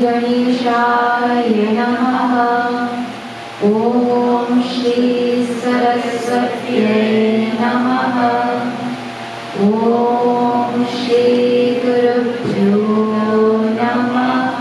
गणेशाय नमः। ॐ श्री सरस्वत्यै नमः। ॐ श्री गुरुभ्यो नमः।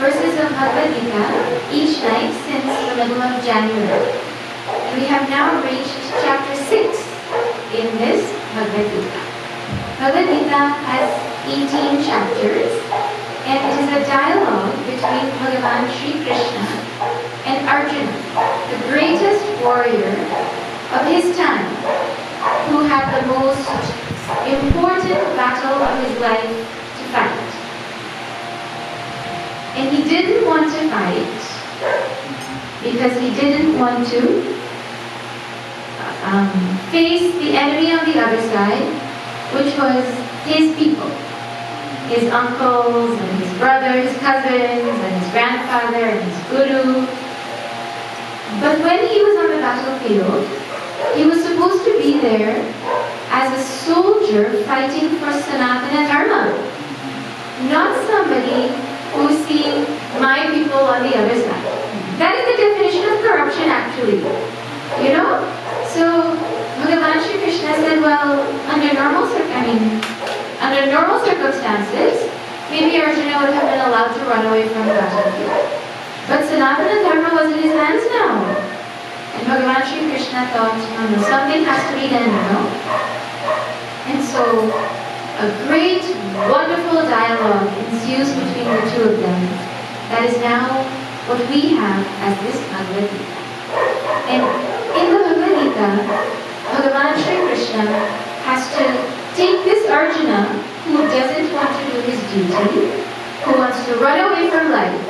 Verses of Bhagavad Gita each night since the middle of January. We have now reached chapter 6 in this Bhagavad Gita. Bhagavad Gita has 18 chapters and it is a dialogue between Bhagavan Sri Krishna and Arjuna, the greatest warrior of his time, who had the most important battle of his life to fight. And he didn't want to fight because he didn't want to face the enemy on the other side, which was his people, his uncles and his brothers, cousins and his grandfather and his guru. But when he was on the battlefield, he was supposed to be there as a soldier fighting for Sanatana Dharma, not somebody who's seeing my people on the other side. That is the definition of corruption, actually. You know? So Bhagavan Sri Krishna said, well, under normal circumstances, maybe Arjuna would have been allowed to run away from the battlefield. But Sanatana Dharma was in his hands now. And Bhagavan Sri Krishna thought, no, something has to be done, you know? And so a great, wonderful dialogue ensues between the two of them. That is now what we have as this Bhagavad Gita. And in the Bhagavad Gita, Bhagavan Sri Krishna has to take this Arjuna who doesn't want to do his duty, who wants to run away from life,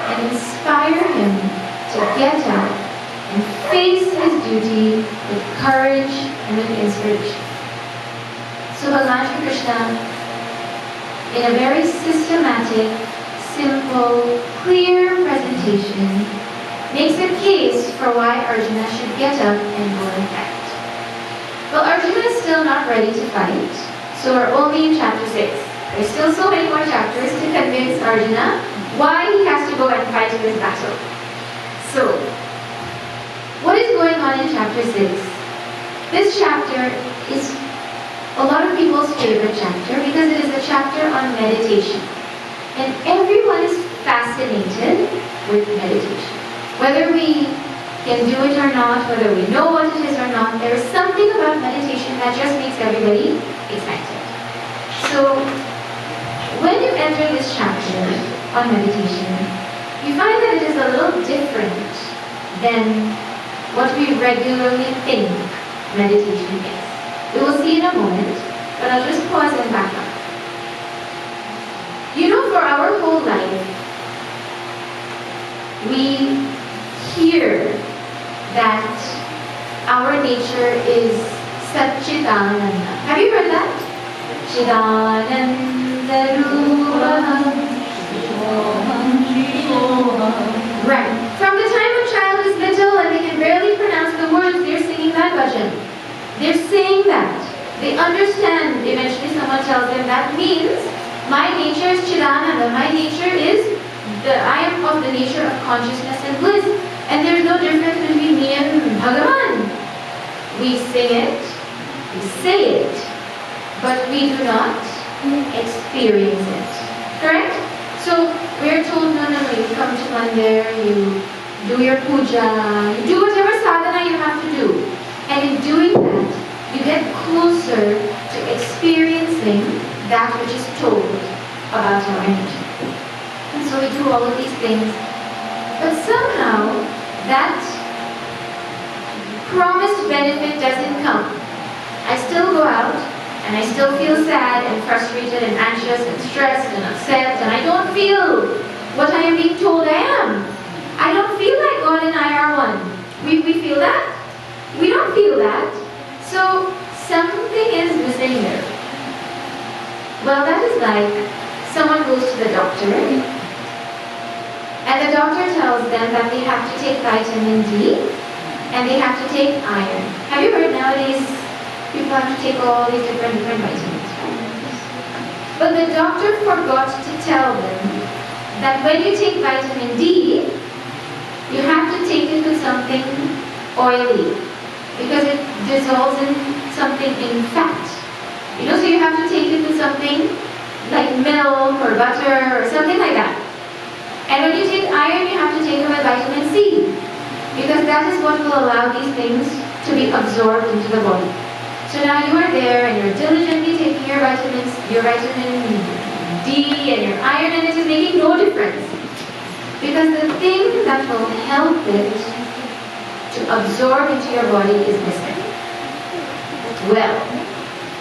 and inspire him to get up and face his duty with courage and with inspiration. So Bhagavan Sri Krishna, in a very systematic, simple, clear presentation, makes a case for why Arjuna should get up and go and fight. still not ready to fight. So we're only in chapter 6. There's still so many more chapters to convince Arjuna why he has to go and fight in this battle. So, what is going on in chapter 6? This chapter is a lot of people's favorite chapter because it is a chapter on meditation. And everyone is fascinated with meditation. Whether we can do it or not, whether we know what it is or not, there is something about meditation that just makes everybody excited. So, when you enter this chapter on meditation, you find that it is a little different than what we regularly think meditation is. We will see in a moment, but I'll just pause and back up. You know, for our whole life, we hear that our nature is Satchidananda. Have you heard that? Chidananda Rupam. Right. From the time a child is little and they can barely pronounce the words, they're singing that bhajan. They're saying that. They understand. Eventually someone tells them that means my nature is Chidananda. My nature is I am of the nature of consciousness and bliss. And there's no difference between me and Bhagavan. We sing it, we say it, but we do not experience it. Correct? So we're told, no, you come to mandir, you do your puja, you do whatever sadhana you have to do. And in doing that, you get closer to experiencing that which is told about our energy. And so we do all of these things. But somehow, that promised benefit doesn't come. I still go out, and I still feel sad and frustrated and anxious and stressed and upset, and I don't feel what I am being told I am. I don't feel like God and I are one. We feel that? We don't feel that. So, something is missing there. Well, that is like someone goes to the doctor, and the doctor tells them that they have to take vitamin D and they have to take iron. Have you heard nowadays people have to take all these different vitamins? But the doctor forgot to tell them that when you take vitamin D, you have to take it with something oily because it dissolves in something in fat. You know, so you have to take it with something like milk or butter or something like that. And when you take iron, you have to take it with vitamin C, because that is what will allow these things to be absorbed into the body. So now you are there and you're diligently taking your vitamin D and your iron, and it is making no difference. Because the thing that will help it to absorb into your body is missing. Well,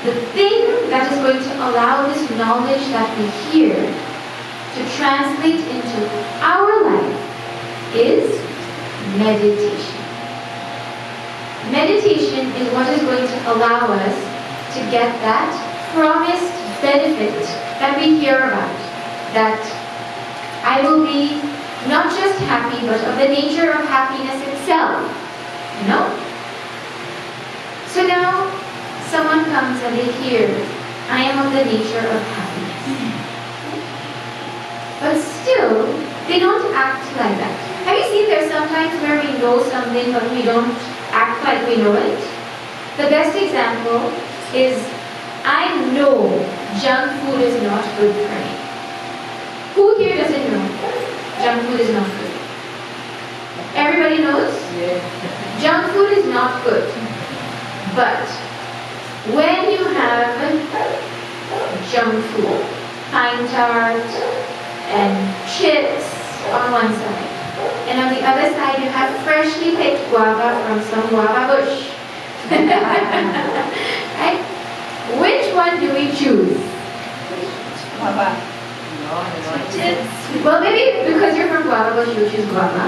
the thing that is going to allow this knowledge that we hear to translate into our life is meditation. Meditation is what is going to allow us to get that promised benefit that we hear about. That I will be not just happy, but of the nature of happiness itself. You know? So now, someone comes and they hear, I am of the nature of happiness. But still, they don't act like that. Have you seen there's sometimes where we know something but we don't act like we know it? The best example is, I know junk food is not good for me. Who here doesn't know junk food is not good? Everybody knows? Yeah. Junk food is not good. But when you have junk food, pine tart, and chips on one side, and on the other side you have freshly picked guava from some guava bush. Right? Which one do we choose? Guava. Chips. Well, maybe because you're from guava bush, you choose guava.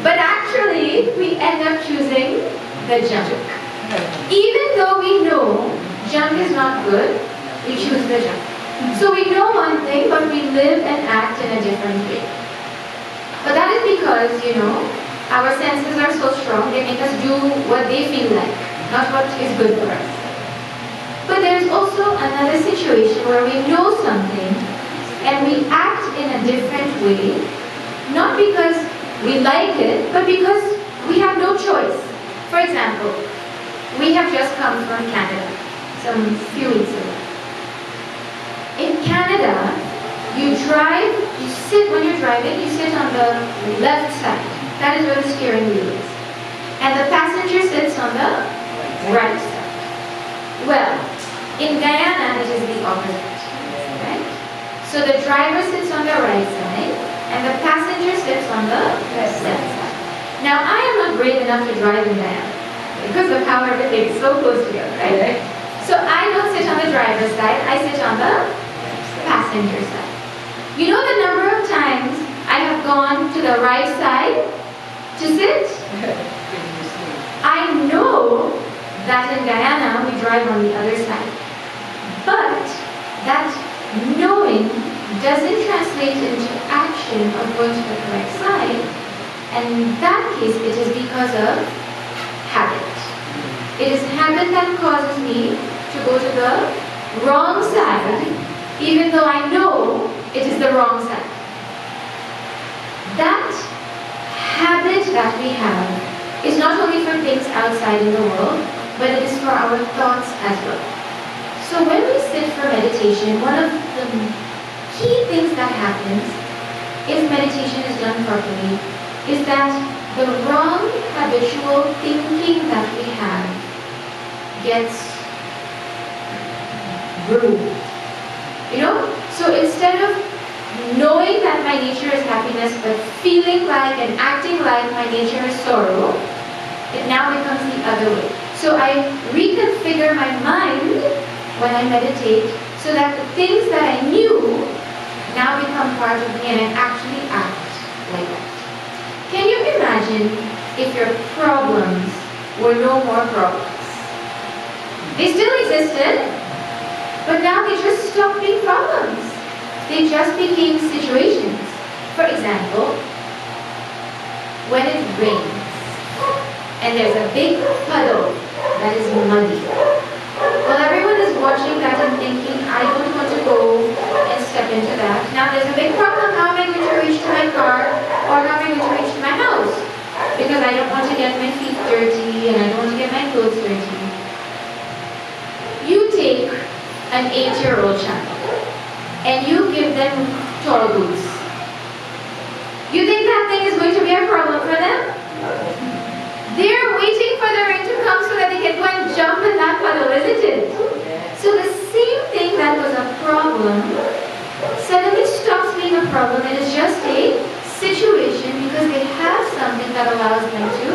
But actually, we end up choosing the junk. Even though we know junk is not good, we choose the junk. So we know one thing, but we live and act in a different way. But that is because, our senses are so strong, they make us do what they feel like, not what is good for us. But there's also another situation where we know something and we act in a different way, not because we like it, but because we have no choice. For example, we have just come from Canada some few weeks ago. In Canada, you drive, when you're driving, you sit on the left side. That is where the steering wheel is. And the passenger sits on the right side. Well, in Guyana, it is the opposite, right? So the driver sits on the right side, and the passenger sits on the left side. Now, I am not brave enough to drive in Guyana, because of how everything is so close together, right? So I don't sit on the driver's side, I sit on the passenger side. You know the number of times I have gone to the right side to sit? I know that in Guyana we drive on the other side. But that knowing doesn't translate into action of going to the correct side. And in that case, it is because of habit. It is habit that causes me to go to the wrong side, even though I know it is the wrong side. That habit that we have is not only for things outside in the world, but it is for our thoughts as well. So when we sit for meditation, one of the key things that happens, if meditation is done properly, is that the wrong habitual thinking that we have gets removed. You know? So instead of knowing that my nature is happiness, but feeling like and acting like my nature is sorrow, it now becomes the other way. So I reconfigure my mind when I meditate so that the things that I knew now become part of me and I actually act like that. Can you imagine if your problems were no more problems? They still existed, but now they just stopped being problems. They just became situations. For example, when it rains and there's a big puddle that is muddy. Well, everyone is watching that and thinking, I don't want to go and step into that. Now there's a big problem. How am I going to reach to my car? Or how am I going to reach to my house? Because I don't want to get my feet dirty and I don't want to get my clothes dirty. You take an 8-year-old child and you give them tall boots. You think that thing is going to be a problem for them? They're waiting for the rain to come so that they can go and jump in that puddle, isn't it? So the same thing that was a problem suddenly stops being a problem. It is just a situation because they have something that allows them to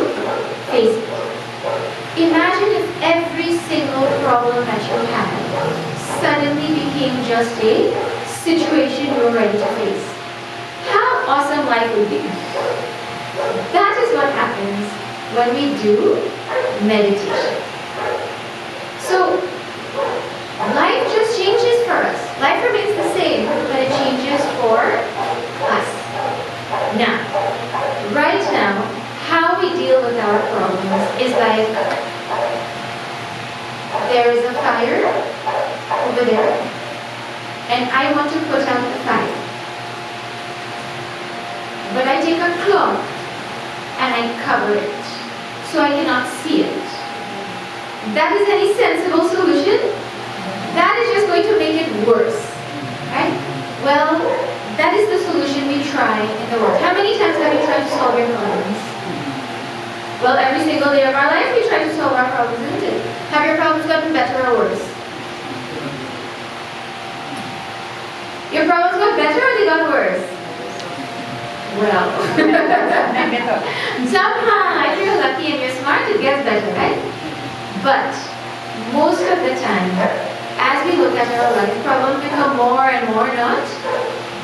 face it. Imagine if every single problem that you had suddenly became just a situation you were ready to face. How awesome life would be. That is what happens when we do meditation. So, life just changes for us. Life remains the same, but it changes for us. Now, right now, how we deal with our problems is like, there is a fire over there, and I want to put out the fire. But I take a cloth and I cover it, so I cannot see it. That is any sensible solution? That is just going to make it worse, right? Well, that is the solution we try in the world. How many times have you tried to solve your problems? Well, every single day of our life we try to solve our problems, isn't it? Have your problems gotten better or worse? Your problems got better or they got worse? Well, somehow if you're lucky and you're smart, it gets better, right? But most of the time, as we look at our life, problems become more and more not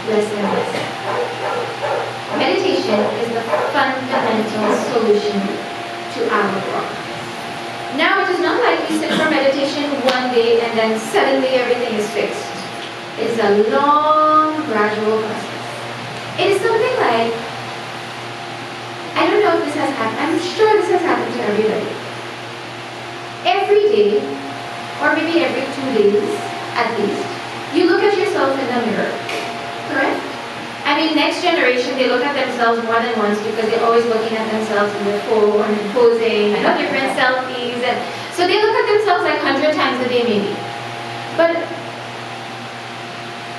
less and less. Meditation is the fundamental solution to our problems. Now, it is not like we sit for meditation one day and then suddenly everything is fixed. It's a long, gradual process. It is something like, I don't know if this has happened. I'm sure this has happened to everybody. Every day, or maybe every 2 days at least, you look at yourself in the mirror. Correct? I mean, next generation, they look at themselves more than once because they're always looking at themselves in the phone and posing, and different selfies. And so they look at themselves like 100 times a day maybe. But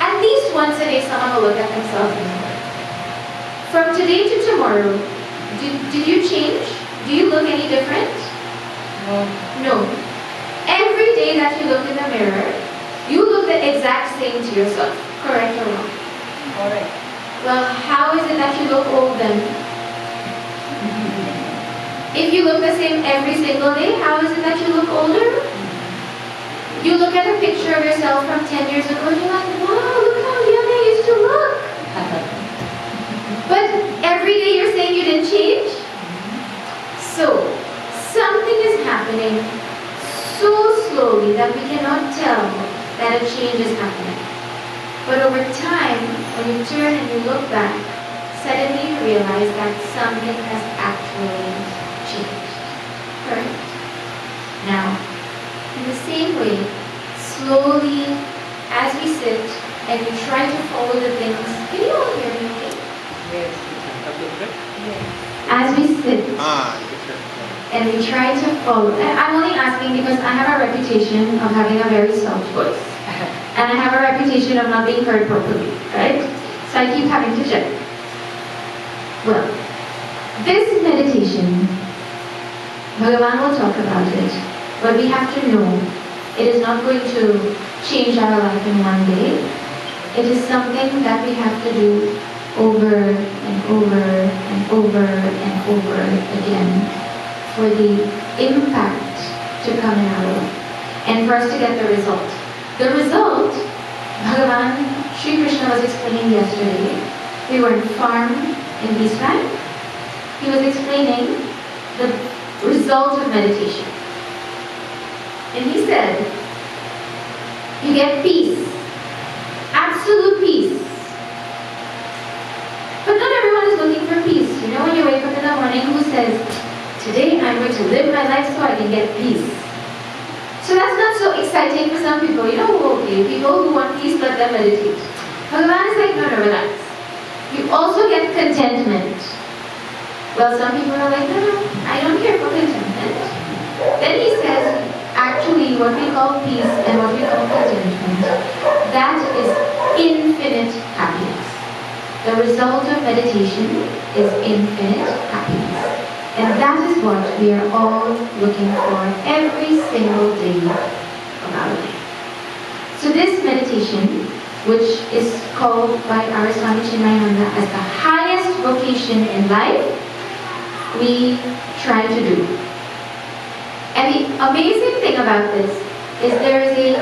at least once a day, someone will look at themselves in the mirror. From today to tomorrow, did you change? Do you look any different? No. Every day that you look in the mirror, you look the exact same to yourself. Correct or wrong? Correct. Well, how is it that you look old then? If you look the same every single day, how is it that you look older? You look at a picture of yourself from 10 years ago and you're like, wow, look how young I used to look. But every day you're saying you didn't change? So, something is happening so slowly that we cannot tell that a change is happening. But over time, when you turn and you look back, suddenly you realize that something has actually changed. Correct? Now, in the same way, slowly, as we sit and we try to follow the things, can you all hear me okay? Yes. Yes. As we sit and we try to follow, and I'm only asking because I have a reputation of having a very soft voice. And I have a reputation of not being heard properly, right? So I keep having to check. Well, this meditation, Bhagavan will talk about it, but we have to know it is not going to change our life in one day. It is something that we have to do over and over and over and over again for the impact to come in our life and for us to get the result. The result, Bhagavan Sri Krishna was explaining yesterday. We were in farm in Eastland. He was explaining the result of meditation. And he said, you get peace, absolute peace. But not everyone is looking for peace. You know, when you wake up in the morning, who says, today I'm going to live my life so I can get peace. So that's not so exciting for some people. You know, okay, people who want peace, let them meditate. Bhagavan is like, no, relax. You also get contentment. Well, some people are like, no, I don't care for contentment. Then he says, actually, what we call peace and what we call contentment, that is infinite happiness. The result of meditation is infinite happiness. And that is what we are all looking for every single day of our life. So this meditation, which is called by our Swami Chinmayananda as the highest vocation in life, we try to do. And the amazing thing about this is there is a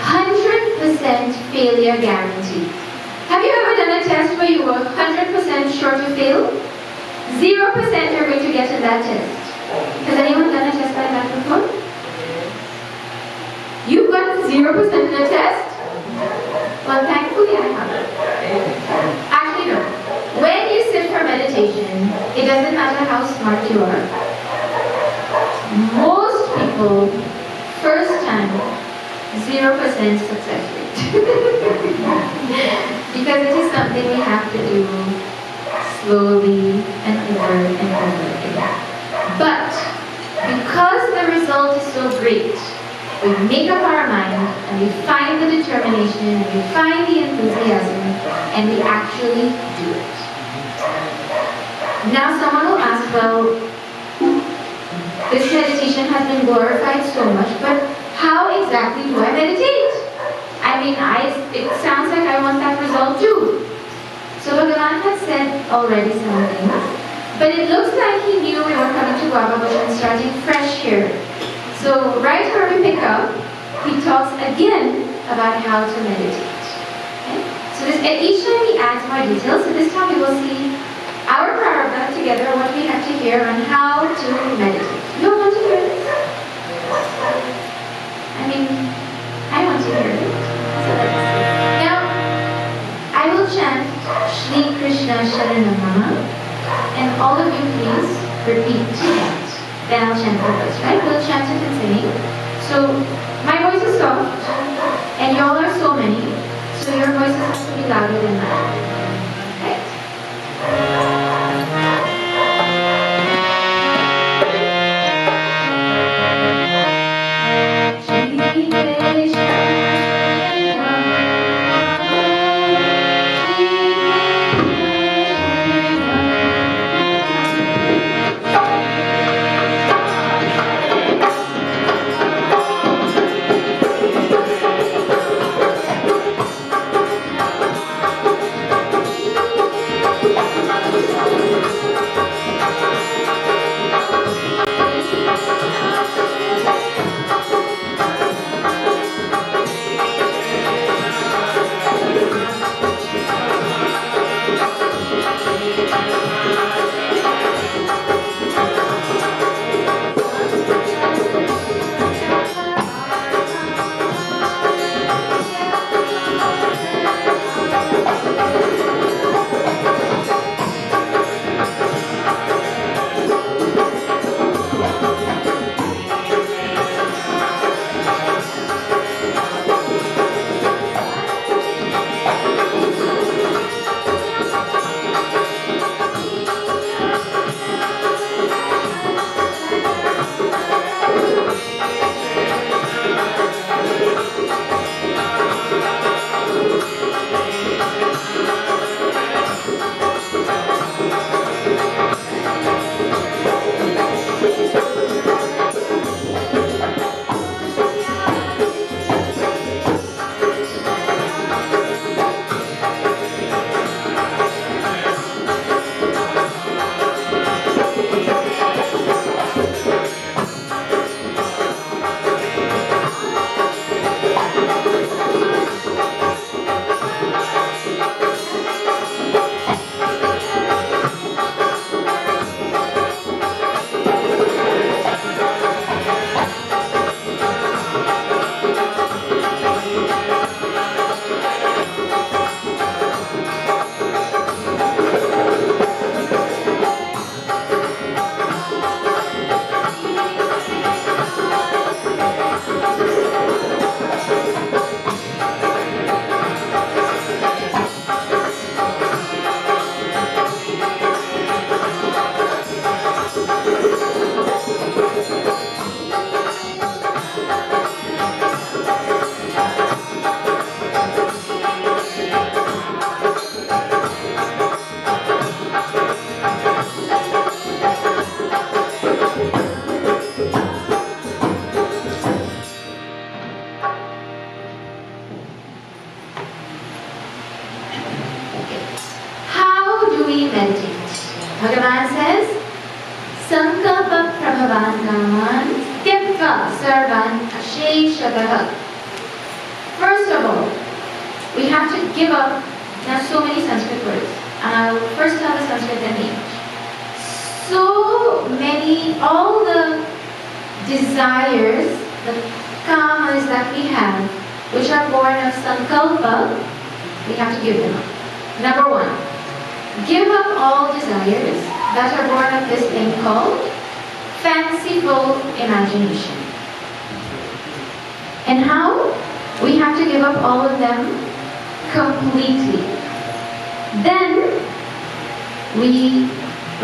100% failure guarantee. Have you ever done a test where you were 100% sure to fail? 0% you're going to get in that test. Has anyone done a test like that before? You've got 0% in a test? Well, thankfully I haven't. Actually, no. When you sit for meditation, it doesn't matter how smart you are. Most people, first time, 0% success rate. Because it is something we have to do slowly and over and over again. But because the result is so great, we make up our mind and we find the determination and we find the enthusiasm and we actually do it. Now someone will ask, well, this meditation has been glorified so much, but how exactly do I meditate? I mean, it sounds like I want that result too. So Bhagavan had said already some things, but it looks like he knew we were coming to Guava Bush and starting fresh here. So right where we pick up, he talks again about how to meditate. Okay? So each time he adds more details, so this time we will see our prarabdha together, what we have to hear on how to meditate. You all want to hear this? I mean, I want to hear it. So let's see. Now, I will chant Shri Krishna Sharanam, and all of you voice, right? We'll chant it and singing. So my voice is soft, and y'all are so many, so your voices have to be louder than mine. Right? Bhagavan says, Sankalpa Prabhavan Naman Tyakva Sarvan Asheshadaha. First of all, we have to give up. There are so many Sanskrit words. And I'll first tell the Sanskrit and the English. So many, all the desires, the kamas that we have, which are born of Sankalpa, we have to give them up. Number one, give up all desires that are born of this thing called fanciful imagination. And how? We have to give up all of them completely. Then we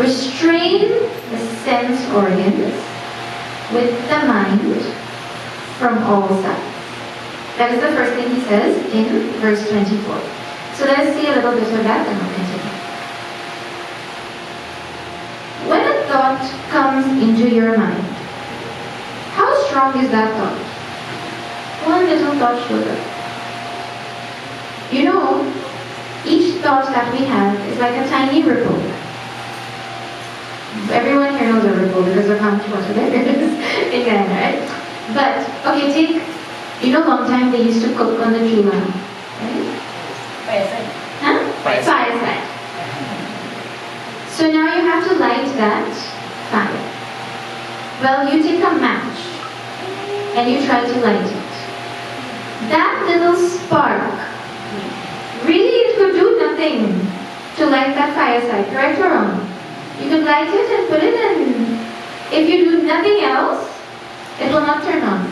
restrain the sense organs with the mind from all sides. That is the first thing he says in verse 24. So let us see a little bit of that and we'll continue. When a thought comes into your mind, how strong is that thought? One little thought shows up. You know, each thought that we have is like a tiny ripple. Everyone here knows a ripple because of how much water there is in there, right? But, okay, take, you know, long time they used to cook on the chula, right? Fireside. Huh? Fireside. So now you have to light that fire. Well, you take a match and you try to light it. That little spark, really it could do nothing to light that fireside, correct or wrong? You could light it and put it in If you do nothing else, it will not turn on.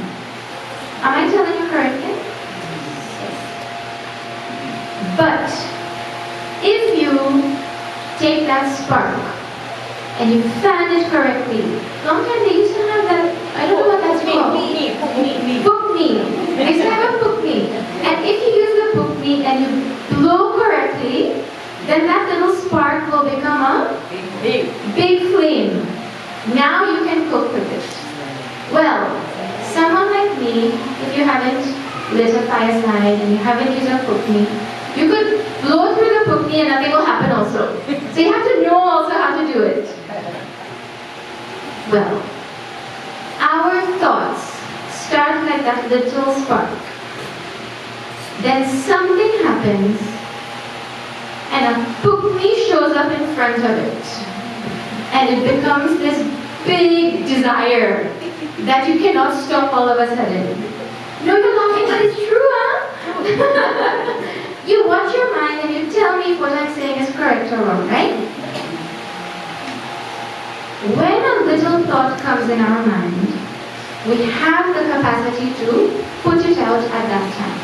Am I telling you correctly? But if you take that spark and you fan it correctly, long time they used to have that, I don't know what that's called. Book me. They used to have a book me. And if you use the book me and you blow correctly, then that little spark will become a big flame. Now you can cook with it. Well, someone like me, if you haven't lit a fireside and you haven't used a book me, you could blow through the book me and nothing will happen also. So you have to know also how to do it. Well, our thoughts start like that little spark. Then something happens and a book me shows up in front of it. And it becomes this big desire that you cannot stop all of a sudden. No, you're laughing, but it's true, huh? You watch your mind and you tell me if what I'm saying is correct or wrong, right? When a little thought comes in our mind, we have the capacity to put it out at that time.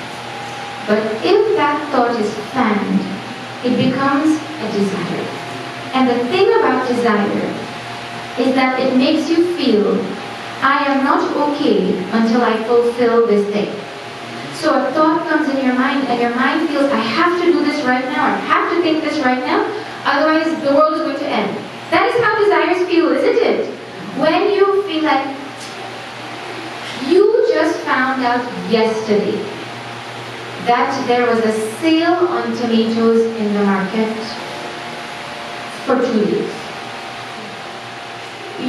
But if that thought is fanned, it becomes a desire. And the thing about desire is that it makes you feel, I am not okay until I fulfill this thing. So a thought comes in your mind and your mind feels, I have to do this right now, I have to think this right now, otherwise the world is going to end. That is how desires feel, isn't it? When you feel like, you just found out yesterday that there was a sale on tomatoes in the market for 2 years.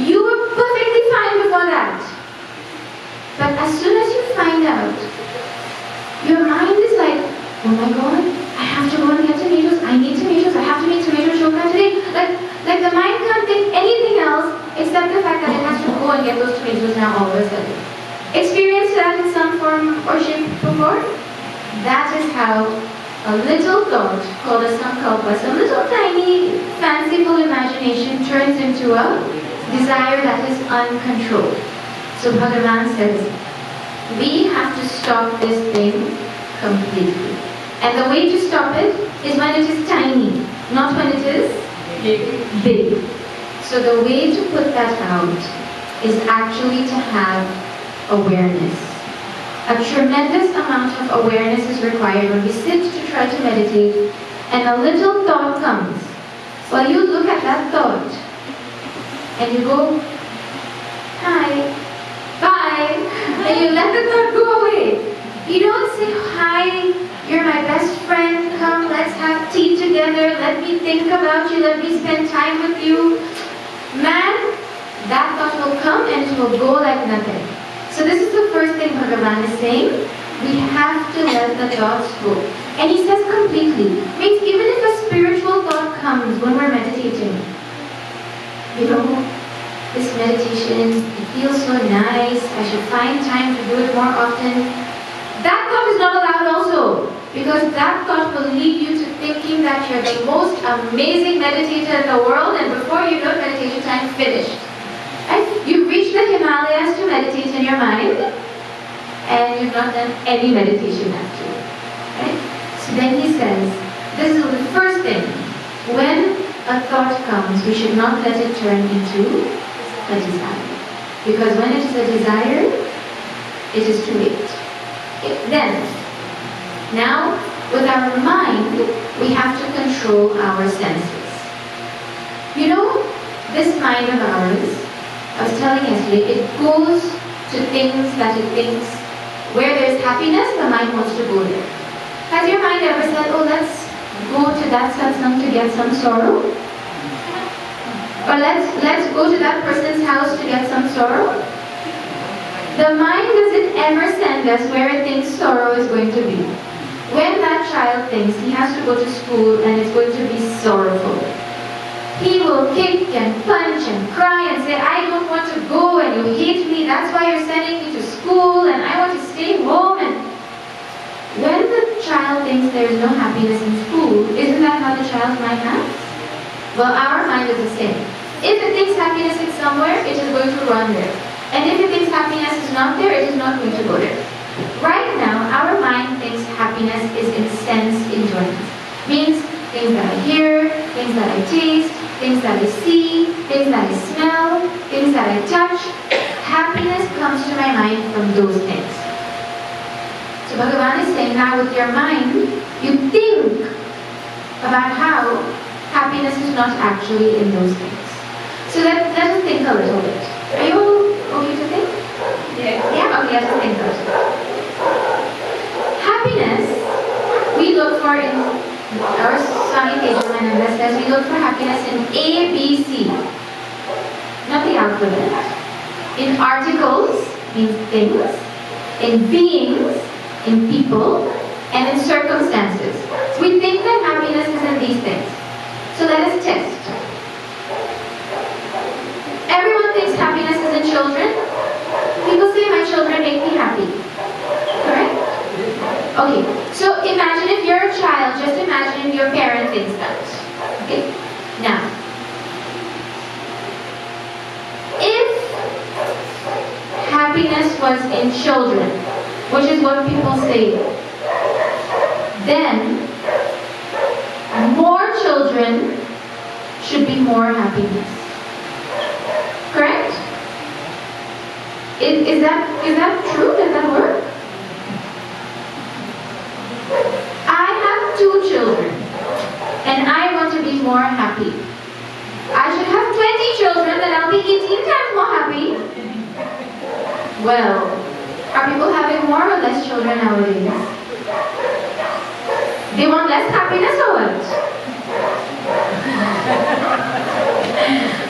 You were perfectly fine before that. But as soon as you find out, your mind is like, oh my God, I have to go and get tomatoes. I need tomatoes. I have to make tomato shortcut today. Like the mind can't think anything else except the fact that it has to go and get those tomatoes now all of a sudden. Experienced that in some form or shape before? That is how a little thought called a sankalpa, some little tiny fanciful imagination turns into a desire that is uncontrolled. So Bhagavan says, we have to stop this thing completely. And the way to stop it is when it is tiny, not when it is big. So the way to put that out is actually to have awareness. A tremendous amount of awareness is required when we sit to try to meditate and a little thought comes. Well, you look at that thought and you go, hi, bye, and you let the thought go away. You don't say, hi, you're my best friend, come, let's have tea together, let me think about you, let me spend time with you. Man, that thought will come and it will go like nothing. So this is the first thing Bhagavan is saying. We have to let the thoughts go. And he says completely. Means even if a spiritual thought comes when we're meditating, you know, this meditation, it feels so nice, I should find time to do it more often. That thought is not allowed also. Because that thought will lead you to thinking that you're the most amazing meditator in the world and before you know it, meditation time finished. Right? You've reached the Himalayas to meditate in your mind and you've not done any meditation actually. Right? So then he says, this is the first thing. When a thought comes, we should not let it turn into a desire. Because when it is a desire, it is too late. Then, now, with our mind, we have to control our senses. You know, this mind of ours, I was telling yesterday, it goes to things that it thinks, where there's happiness, the mind wants to go there. Has your mind ever said, oh, let's go to that satsang to get some sorrow? Or let's go to that person's house to get some sorrow? The mind doesn't ever send us where it thinks sorrow is going to be. When that child thinks he has to go to school and it's going to be sorrowful, he will kick and punch and cry and say, I don't want to go and you hate me, that's why you're sending me to school and I want to stay home. And when the child thinks there is no happiness in school, isn't that how the child's mind acts? Well, our mind is the same. If it thinks happiness is somewhere, it is going to run there. And if it thinks happiness is not there, it is not going to go there. Right now, our mind thinks happiness is in sense enjoyment. Means things that I hear, things that I taste, things that I see, things that I smell, things that I touch. Happiness comes to my mind from those things. So Bhagavan is saying now with your mind, you think about how happiness is not actually in those things. So let us think a little bit. Are you okay to think? Yeah. Yeah? Okay, let us think a little. Happiness, we look for in our Swami Tejamananda says we look for happiness in A, B, C. Not the alphabet. In articles, means things. In beings, in people. And in circumstances. So we think that happiness is in these things. So let us test. Everyone thinks happiness is in children. People say my children make me happy. Correct? Okay, so imagine if you're a child, just imagine your parent thinks that. Okay? Now, if happiness was in children, which is what people say, then more children should be more happiness. Correct? Is that true? Does that work? I have 2 children and I want to be more happy. I should have 20 children and I'll be 18 times more happy. Well, are people having more or less children nowadays? They want less happiness or what?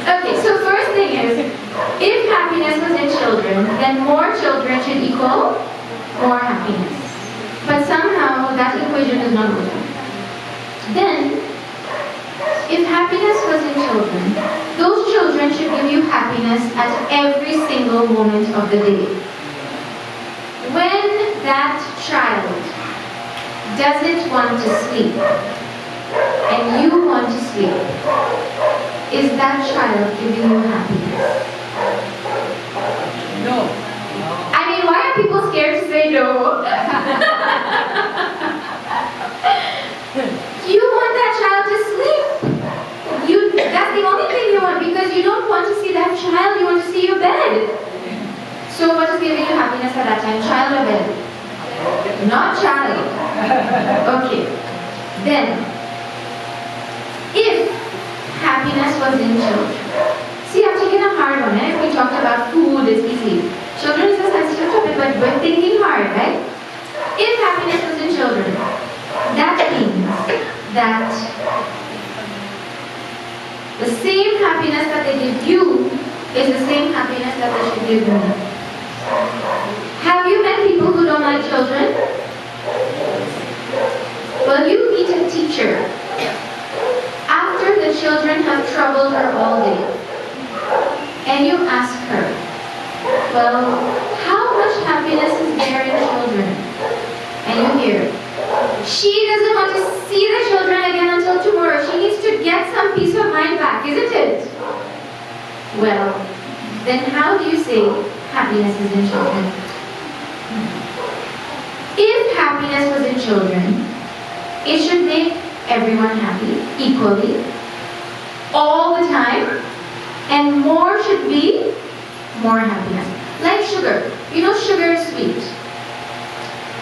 Okay, so first thing is, if happiness was in children, then more children should equal more happiness. But somehow that equation is not working. Then, if happiness was in children, those children should give you happiness at every single moment of the day. When that child doesn't want to sleep, and you want to sleep, is that child giving you happiness? No. I mean, why are people scared to say no? You want that child to sleep. That's the only thing you want, because you don't want to see that child, you want to see your bed. So what is giving you happiness at that time? Child or bed? Not child. Okay. Then, if happiness was in children. See, I've taken a hard one. If we talked about food, it's easy. Children is a sensitive topic, but we're thinking hard, right? If happiness was in children, that means that the same happiness that they give you is the same happiness that they should give me. Have you met people who don't like children? Well, you meet a teacher after the children have troubled her all day, and you ask her, well, how much happiness is there in children? And you hear, she doesn't want to see the children again until tomorrow. She needs to get some peace of mind back, isn't it? Well, then how do you say happiness is in children? If happiness was in children, it should make everyone happy equally, all the time, and more should be more happiness. Like sugar. You know sugar is sweet.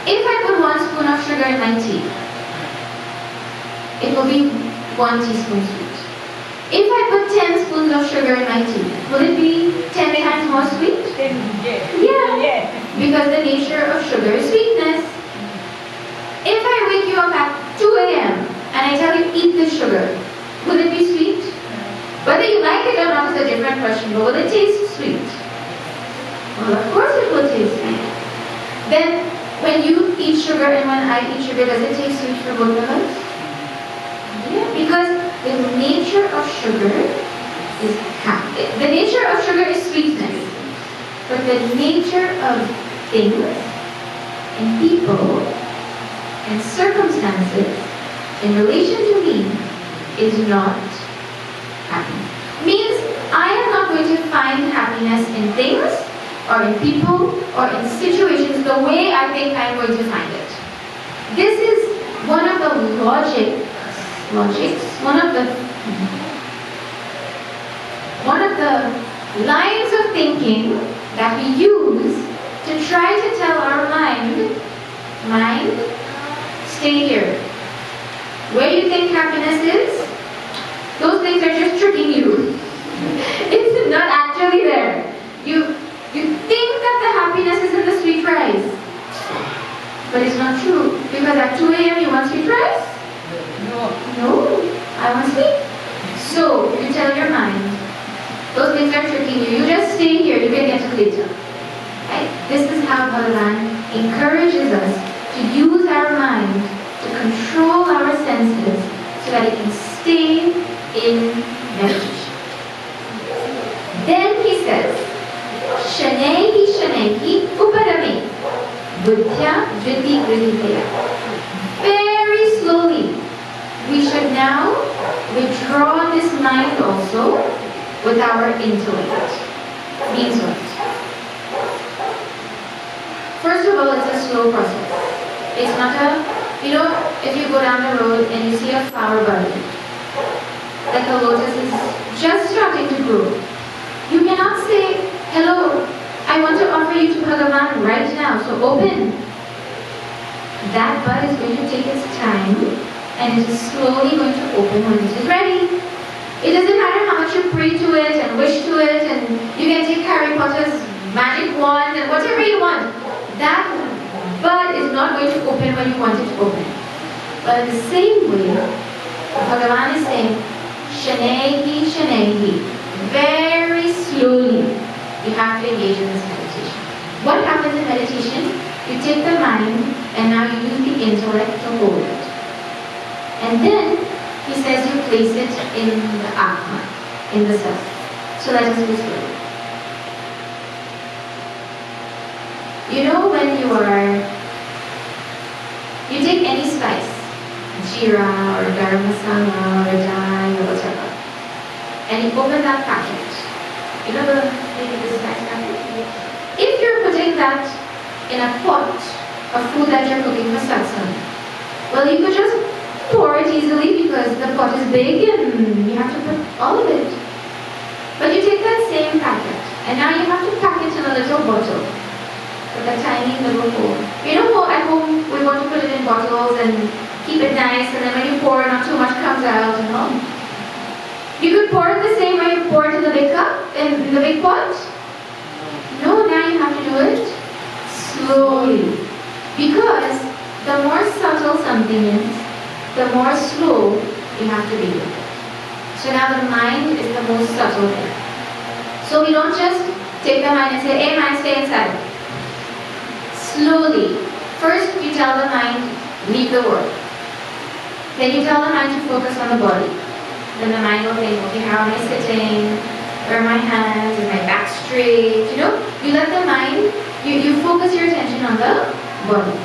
If I put 1 spoon of sugar in my tea, it will be 1 teaspoon sweet. If I put 10 spoons of sugar in my tea, will it be 10 times more sweet? Yeah. Because the nature of sugar is sweetness. If I wake you up at 2 a.m. and I tell you eat this sugar, will it be sweet? Whether you like it or not is a different question, but will it taste sweet? Well, of course it will taste sweet. Then, when you eat sugar and when I eat sugar, does it taste sweet for both of us? Yeah, because the nature of sugar is the nature of sugar is sweetness. But the nature of things and people and circumstances in relation to me is not happy. Means happiness in things, or in people, or in situations the way I think I'm going to find it. This is one of the one of the lines of thinking that we use to try to tell our mind, stay here. Where you think happiness is, those things are just tricking you. It's not actually there. You think that the happiness is in the sweet rice. But it's not true. Because at 2 a.m. you want sweet rice? No, I want sleep. So you tell your mind, those things are tricking you. You just stay here, you can get it later. Right? This is how Bhagavan encourages us to use our mind to control our senses so that it can stay in meditation. Then he says, Shanehi Upadame Buddhya Vritti Gridhitaya. Very slowly, we should now withdraw this mind also with our intellect. Means what? First of all, it's a slow process. It's not if you go down the road and you see a flower bud, like a lotus is just starting to grow. You cannot say, hello, I want to offer you to Bhagavan right now, so open. That bud is going to take its time and it is slowly going to open when it is ready. It doesn't matter how much you pray to it and wish to it, and you can take Harry Potter's magic wand and whatever you want. That bud is not going to open when you want it to open. But in the same way, Bhagavan is saying, Shanehi, very slowly, you have to engage in this meditation. What happens in meditation? You take the mind and now you use the intellect to hold it. And then he says you place it in the Atma, in the self. So let us go slowly. You know when you take any spice, jeera or garam masala or dal or whatever, and you open that packet. You know the spice packet? If you're putting that in a pot of food that you're cooking for satsang, well, you could just pour it easily because the pot is big and you have to put all of it. But you take that same packet and now you have to pack it in a little bottle with a tiny little hole. You know how at home we want to put it in bottles and keep it nice, and then when you pour, not too much comes out and all. You could pour it the same way you pour it in the big cup, in the big pot. No, now you have to do it slowly. Because the more subtle something is, the more slow you have to be with it. So now the mind is the most subtle thing. So we don't just take the mind and say, hey mind, stay inside. Slowly. First you tell the mind, leave the world. Then you tell the mind to focus on the body. Then the mind will think, okay, how am I sitting? Where are my hands? Is my back straight? You let the mind, you focus your attention on the body.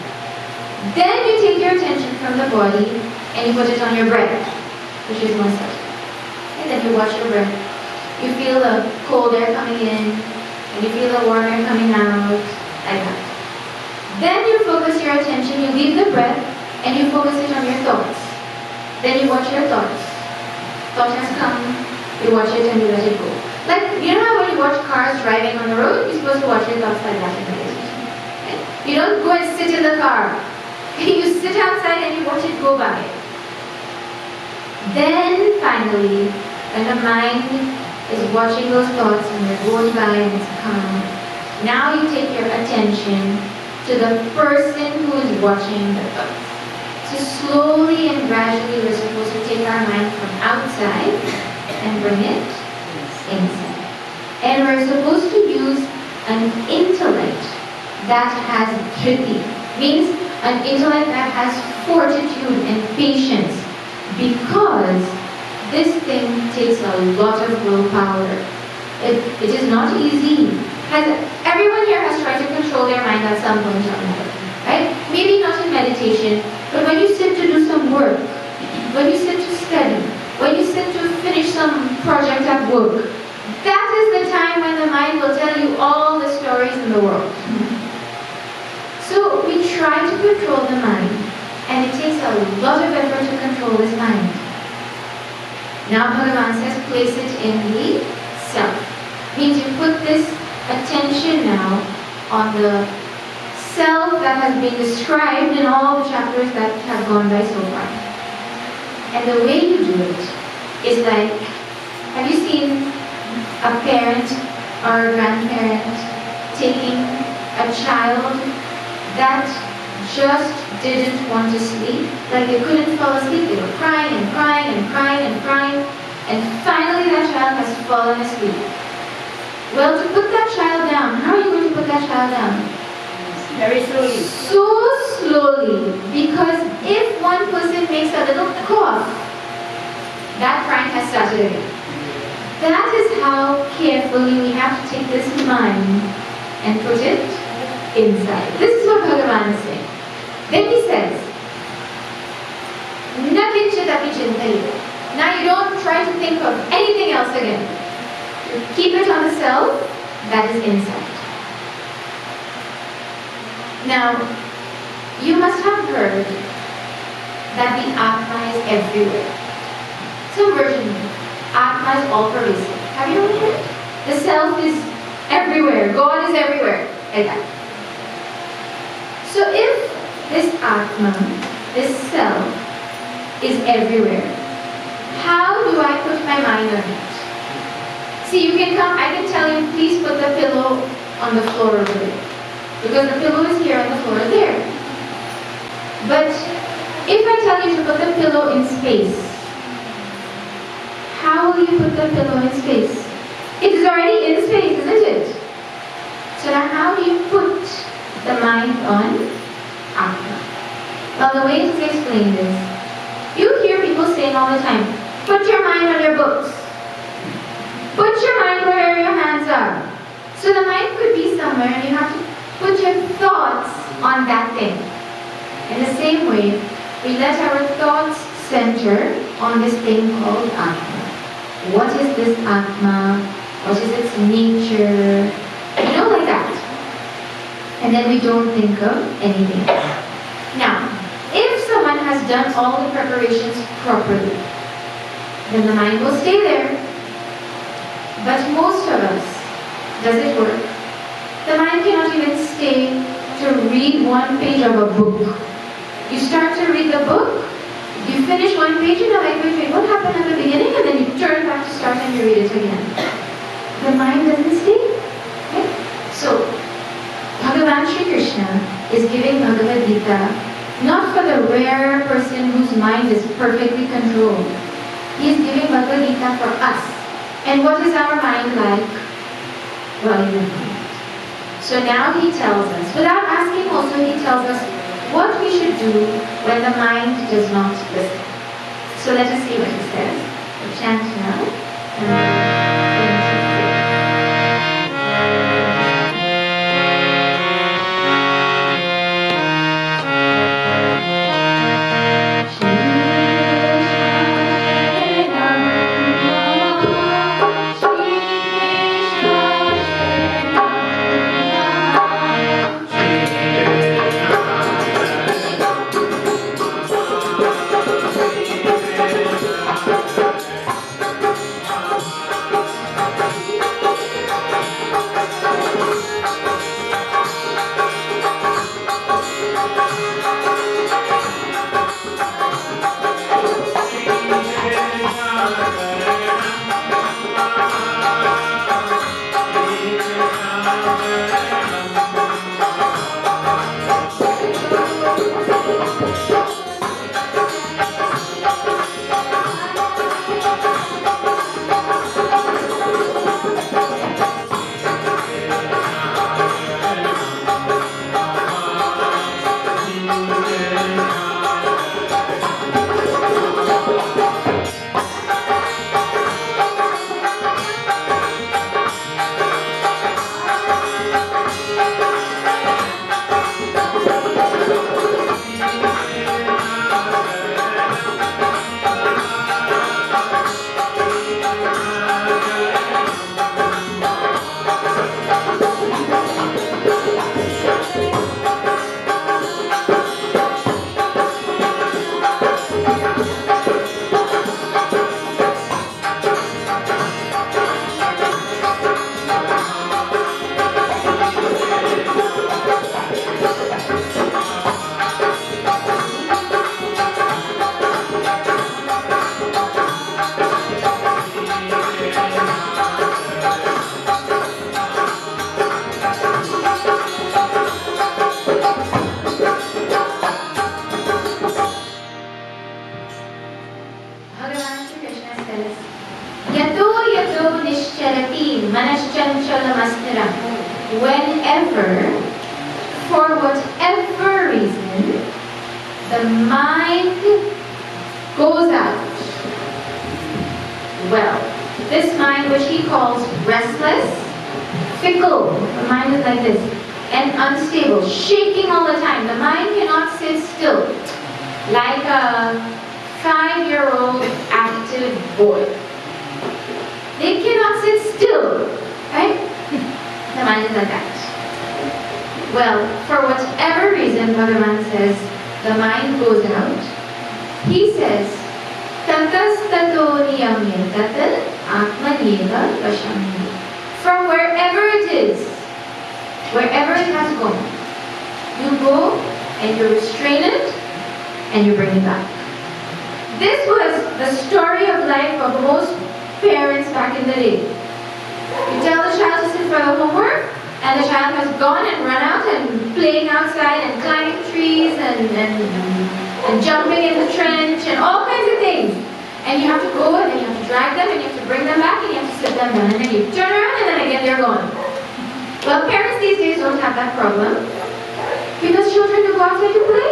Then you take your attention from the body and you put it on your breath, which is more subtle. And then you watch your breath. You feel the cold air coming in, and you feel the warm air coming out, like that. Then you focus your attention, you leave the breath, and you focus it on your thoughts. Then you watch your thoughts. Thought has come, you watch it and you let it go. Like, you know how when you watch cars driving on the road, you're supposed to watch your thoughts like that in meditation. Right? You don't go and sit in the car. You sit outside and you watch it go by. Then finally, when the mind is watching those thoughts and they're going by and it's calm, now you take your attention to the person who is watching the thoughts. So slowly and gradually we're supposed to take our mind from outside and bring it inside. And we're supposed to use an intellect that has dhritti, means an intellect that has fortitude and patience, because this thing takes a lot of willpower. It is not easy. Everyone here has tried to control their mind at some point or another, right? Maybe not in meditation, but when you sit to do some work, when you sit to study, when you sit to finish some project at work, that is the time when the mind will tell you all the stories in the world. So we try to control the mind, and it takes a lot of effort to control this mind. Now Bhagavan says, place it in the self. Means you put this attention now on the self that has been described in all the chapters that have gone by so far. And the way you do it is like, have you seen a parent or a grandparent taking a child that just didn't want to sleep? Like they couldn't fall asleep, they were crying and crying and crying and crying, and finally that child has fallen asleep. Well, to put that child down, how are you going to put that child down? Very slowly. So slowly, because if one person makes a little cough, that crying has started again. That is how carefully we have to take this mind and put it inside. This is what Bhagavan is saying. Then he says, Nakinchitapi chintayate. Now you don't try to think of anything else again. You keep it on the self that is inside. Now, you must have heard that the Atma is everywhere. Some version of it. Atma is all pervasive. Have you ever heard? The self is everywhere. God is everywhere. Like that. So if this Atma, this self, is everywhere, how do I put my mind on it? See, you can come, I can tell you, please put the pillow on the floor over there. Because the pillow is here and the floor is there. But if I tell you to put the pillow in space, how will you put the pillow in space? It is already in space, isn't it? So now how do you put the mind on Atma? Well, the way it is explained is, you hear people saying all the time, put your mind on your books. Put your mind where your hands are. So the mind could be somewhere and you have to put your thoughts on that thing. In the same way, we let our thoughts center on this thing called Atma. What is this Atma? What is its nature? You know, like that. And then we don't think of anything else. Now, if someone has done all the preparations properly, then the mind will stay there. But most of us, does it work? The mind cannot even stay to read one page of a book. You start to read the book, you finish one page and you're like, wait, what happened at the beginning? And then you turn back to start and you read it again. The mind doesn't stay. Okay? So, Bhagavan Shri Krishna is giving Bhagavad Gita not for the rare person whose mind is perfectly controlled. He is giving Bhagavad Gita for us. And what is our mind like? Well, you know. So now he tells us, without asking also, he tells us what we should do when the mind does not listen. So let us see what he says. We'll chant now. whenever, for whatever reason, the mind goes out. Well, this mind which he calls restless, fickle, the mind is like this, and unstable, shaking all the time. The mind cannot sit still, like a 5-year-old active boy. They cannot sit still, right? The mind is like that. Well, for whatever reason, Bhagavan says, the mind goes out. He says, Tatas tato niyamye tatat atmaneva vashamye. From wherever it is, wherever it has gone, you go and you restrain it and you bring it back. This was the story of life of most parents back in the day. You tell the child to sit for the homework, and the child has gone and run out and playing outside and climbing trees and jumping in the trench and all kinds of things. And you have to go and then you have to drag them and you have to bring them back and you have to sit them down. And then you turn around and then again they're gone. Well, parents these days don't have that problem because children do go outside to play.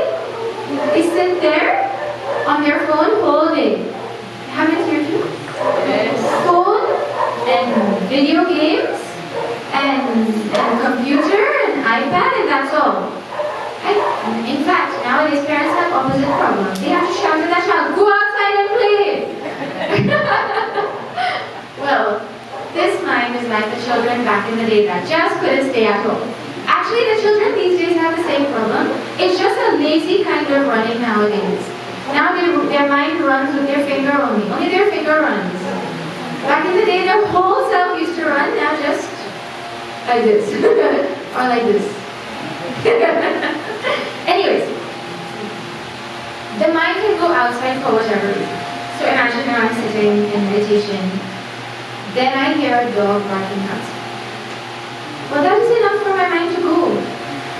They sit there on their phone whole day. Haven't you too? Phone and video games and computer and iPad and that's all. And in fact, nowadays parents have opposite problems. They have to shout at that child, go outside and play! Well, this mind is like the children back in the day that just couldn't stay at home. Actually, the children these days have the same problem. It's just a lazy kind of running nowadays. Now their mind runs with their finger only. Only their finger runs. Back in the day, their whole self used to run, now just like this. Or like this. Anyways, the mind can go outside for whatever reason. So imagine now I'm sitting in meditation, then I hear a dog barking outside. Well, that is enough for my mind to go.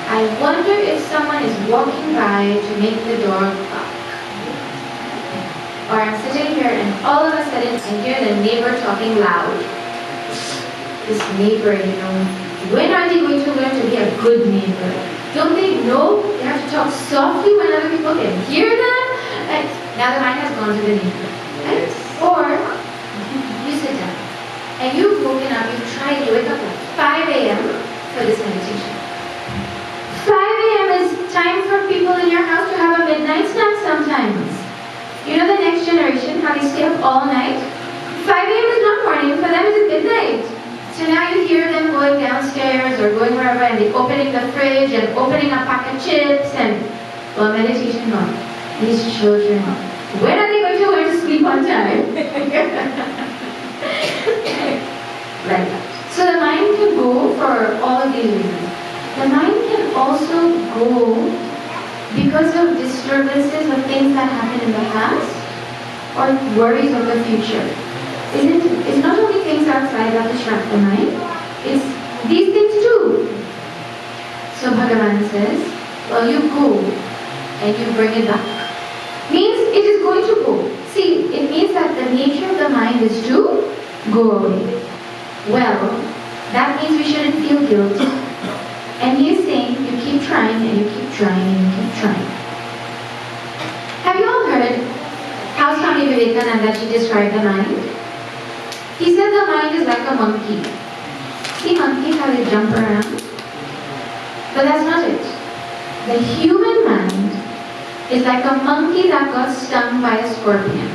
I wonder if someone is walking by to make the dog bark. Or I'm sitting here and all of a sudden I hear the neighbor talking loud. This neighbor, when are they going to learn to be a good neighbor? Don't they know they have to talk softly when other people can hear them? Right? Now the mind has gone to the neighbor. Right? Or you sit down and you've woken up, you've tried, you wake up at 5 a.m. for this meditation. 5 a.m. is time for people in your house to have a midnight snack sometimes. You know the next generation, how they stay up all night? 5 a.m. is not morning, for them it is midnight. So now you hear them going downstairs or going wherever and they're opening the fridge and opening a pack of chips and, well, meditation on. These children, when are they going to learn to sleep on time? Like that. So the mind can go for all of these reasons. The mind can also go because of disturbances of things that happened in the past or worries of the future. It's not only things outside that distract the mind, it's these things too. So Bhagavan says, well, you go and you bring it back. Means it is going to go. See, it means that the nature of the mind is to go away. Well, that means we shouldn't feel guilty. And he is saying, you keep trying and you keep trying and you keep trying. Have you all heard how Swami Vivekananda described the mind? He said the mind is like a monkey. See monkeys, how they jump around? But that's not it. The human mind is like a monkey that got stung by a scorpion.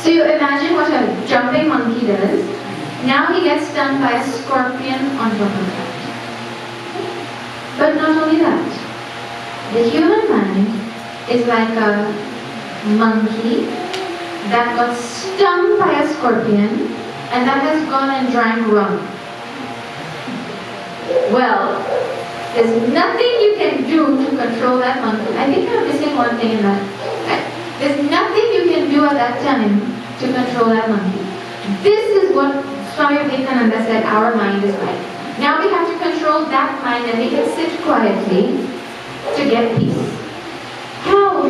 So you imagine what a jumping monkey does. Now he gets stung by a scorpion on top of that. But not only that. The human mind is like a monkey that got stung by a scorpion and that has gone and drank rum. Well, there's nothing you can do to control that monkey. I think I'm missing one thing in that. There's nothing you can do at that time to control that monkey. This is what Swami Vivekananda said our mind is like. Now we have to control that mind and make it sit quietly to get peace. How?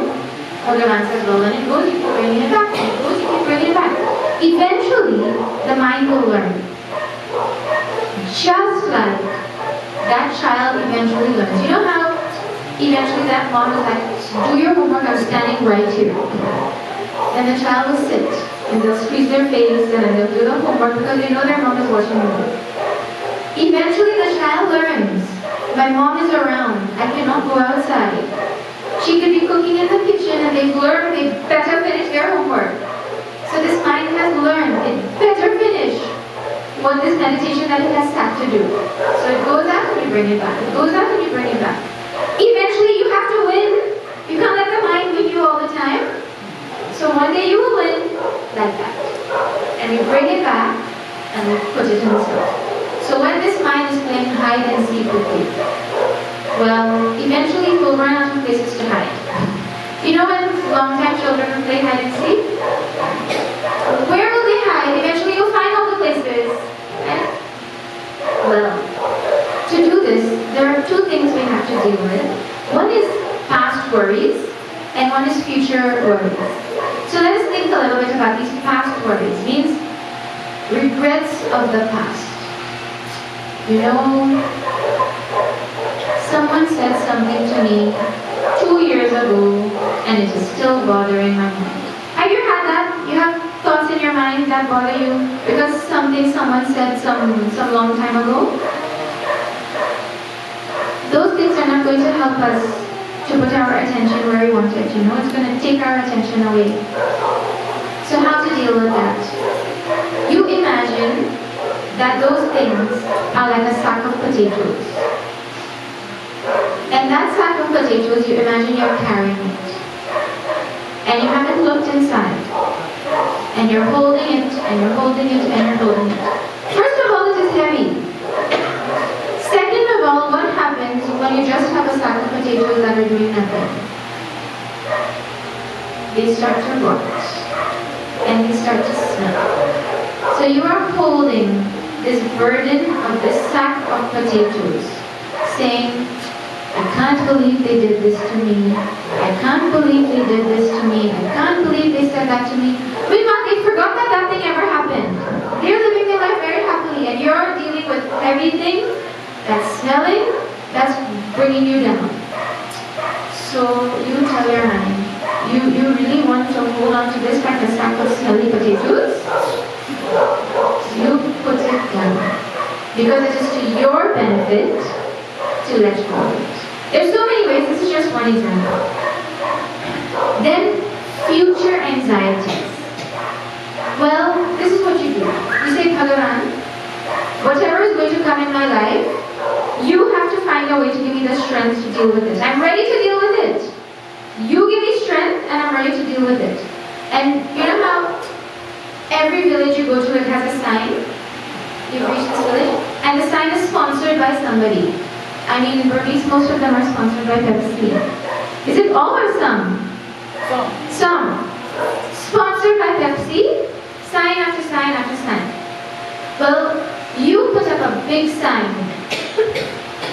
Bhagavan says, well, when it goes, you keep bringing it back. When it goes, you keep bringing it back. Eventually, the mind will learn. Just like that child eventually learns. You know how eventually that mom is like, do your homework, I'm standing right here. And the child will sit and they'll squeeze their face and then they'll do the homework because they know their mom is watching them. Eventually the child learns, my mom is around, I cannot go outside. She could be cooking in the kitchen and they've learned they better finish their homework. So this mind has learned it better finish what this meditation that it has sat to do. So it goes out and you bring it back. It goes out and you bring it back. Eventually you have to win. You can't let the mind win you all the time. So one day you will win like that. And you bring it back and you put it in the self. So when this mind is playing hide and seek with you, well, eventually it will run out of places to hide. You know when long-time children play hide and seek? Where will they hide? Eventually you'll find all the places. Right? Well, to do this, there are two things we have to deal with. One is past worries, and one is future worries. So let us think a little bit about these past worries. Means regrets of the past. You know, someone said something to me 2 years ago and it is still bothering my mind. Have you had that? You have thoughts in your mind that bother you because something someone said some long time ago? Those things are not going to help us to put our attention where we want it. You know, it's going to take our attention away. So how to deal with that? You imagine that those things are like a sack of potatoes. And that sack of potatoes, you imagine you're carrying it. And you haven't looked inside. And you're holding it, and you're holding it, and you're holding it. First of all, it is heavy. Second of all, what happens when you just have a sack of potatoes that are doing nothing? They start to rot. And they start to smell. So you are holding this burden of this sack of potatoes, saying, I can't believe they did this to me. I can't believe they did this to me. I can't believe they said that to me. Meanwhile, they forgot that that thing ever happened. They're living their life very happily, and you're dealing with everything that's smelling, that's bringing you down. So you tell your mind, you really want to hold on to this like a sack of smelly potatoes? You put it down. Because it is to your benefit to let go of it. There's so many ways, this is just one example. Then, future anxieties. Well, this is what you do. You say, Bhagavan, whatever is going to come in my life, you have to find a way to give me the strength to deal with it. I'm ready to deal with it. You give me strength and I'm ready to deal with it. And you know how every village you go to, it has a sign? You've reached this village, and the sign is sponsored by somebody. I mean, in Burmese, most of them are sponsored by Pepsi. Is it all or some? Some. Sponsored by Pepsi, sign after sign after sign. Well, you put up a big sign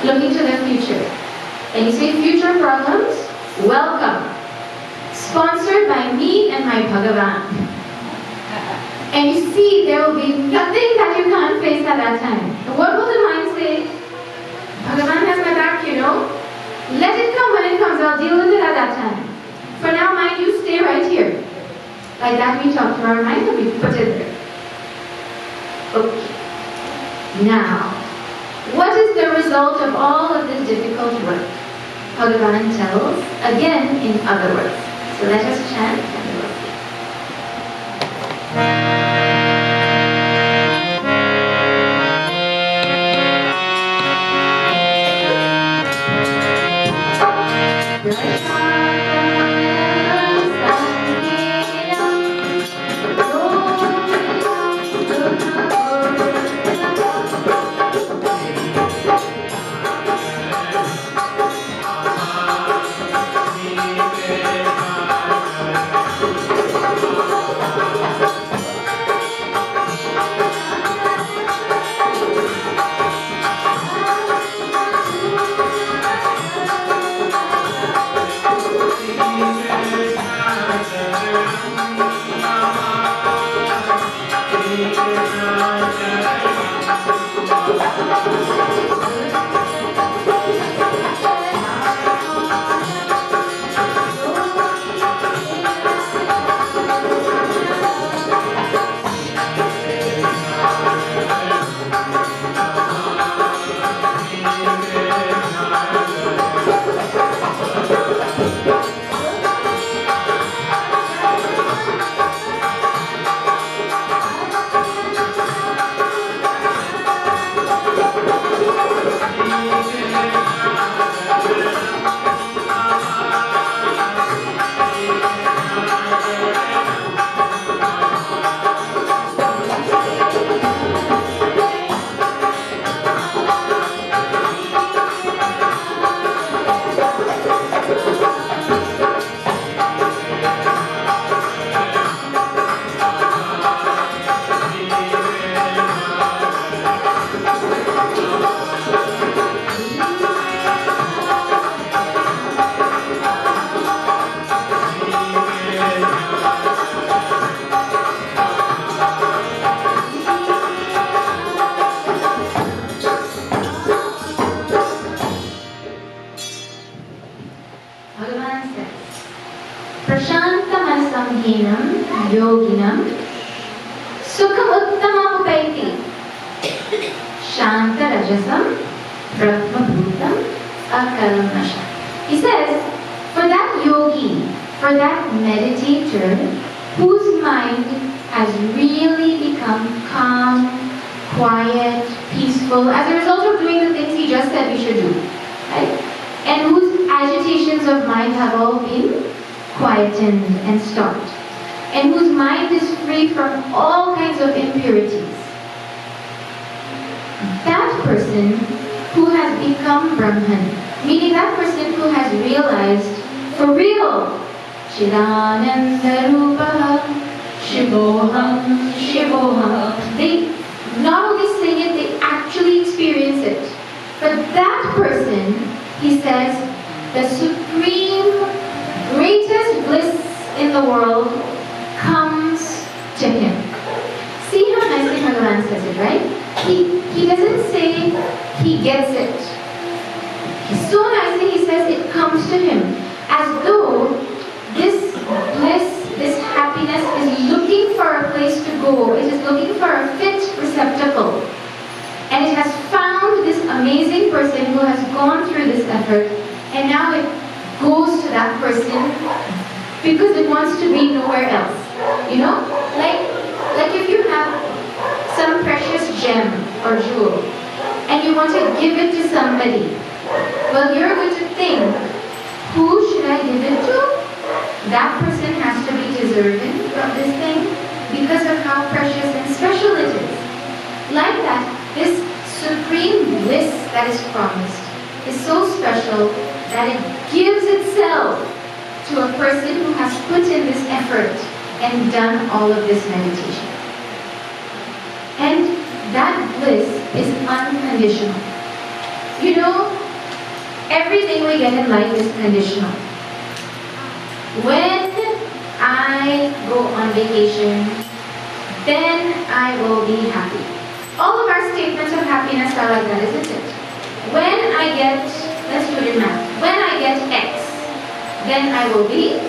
looking to the future. And you say, future problems, welcome. Sponsored by me and my Bhagavan. And you see, there will be nothing that you can't face at that time. What will the mind say? Bhagavan has my back, you know. Let it come when it comes. I'll deal with it at that time. For now, mind, you stay right here. Like that, we talk to our mind and we put it there. Okay. Now, what is the result of all of this difficult work? Bhagavan tells, again in other words. So let us chant and we'll see. Samadhinam Yoginam Sukham Uttamam Upaiti Shanta Rajasam Brahma Bhutam Akalamasham. He says, for that yogi, for that meditator whose mind has really become calm, quiet, peaceful as a result of doing the things he just said we should do, right? And whose agitations of mind have all been quietened and stopped, and whose mind is free from all kinds of impurities. That person who has become Brahman, meaning that person who has realized for real, Chidananda Rupa Shivoham Shivoham. They not only sing it, they actually experience it. For that person, he says, the supreme, greatest bliss in the world comes to him. See how nicely Bhagavan says it, right? He doesn't say he gets it. So nicely he says it comes to him, as though this bliss, this happiness is looking for a place to go. It is looking for a fit receptacle. And it has found this amazing person who has gone through this effort, and now it goes to that person because it wants to be nowhere else. You know? Like if you have some precious gem or jewel and you want to give it to somebody, well, you're going to think, who should I give it to? That person has to be deserving of this thing because of how precious and special it is. Like that, this supreme bliss that is promised is so special that it gives itself to a person who has put in this effort and done all of this meditation. And that bliss is unconditional. You know, everything we get in life is conditional. When I go on vacation, then I will be happy. All of our statements of happiness are like that, isn't it? When I get, let's do it in math. When I get X, then I will be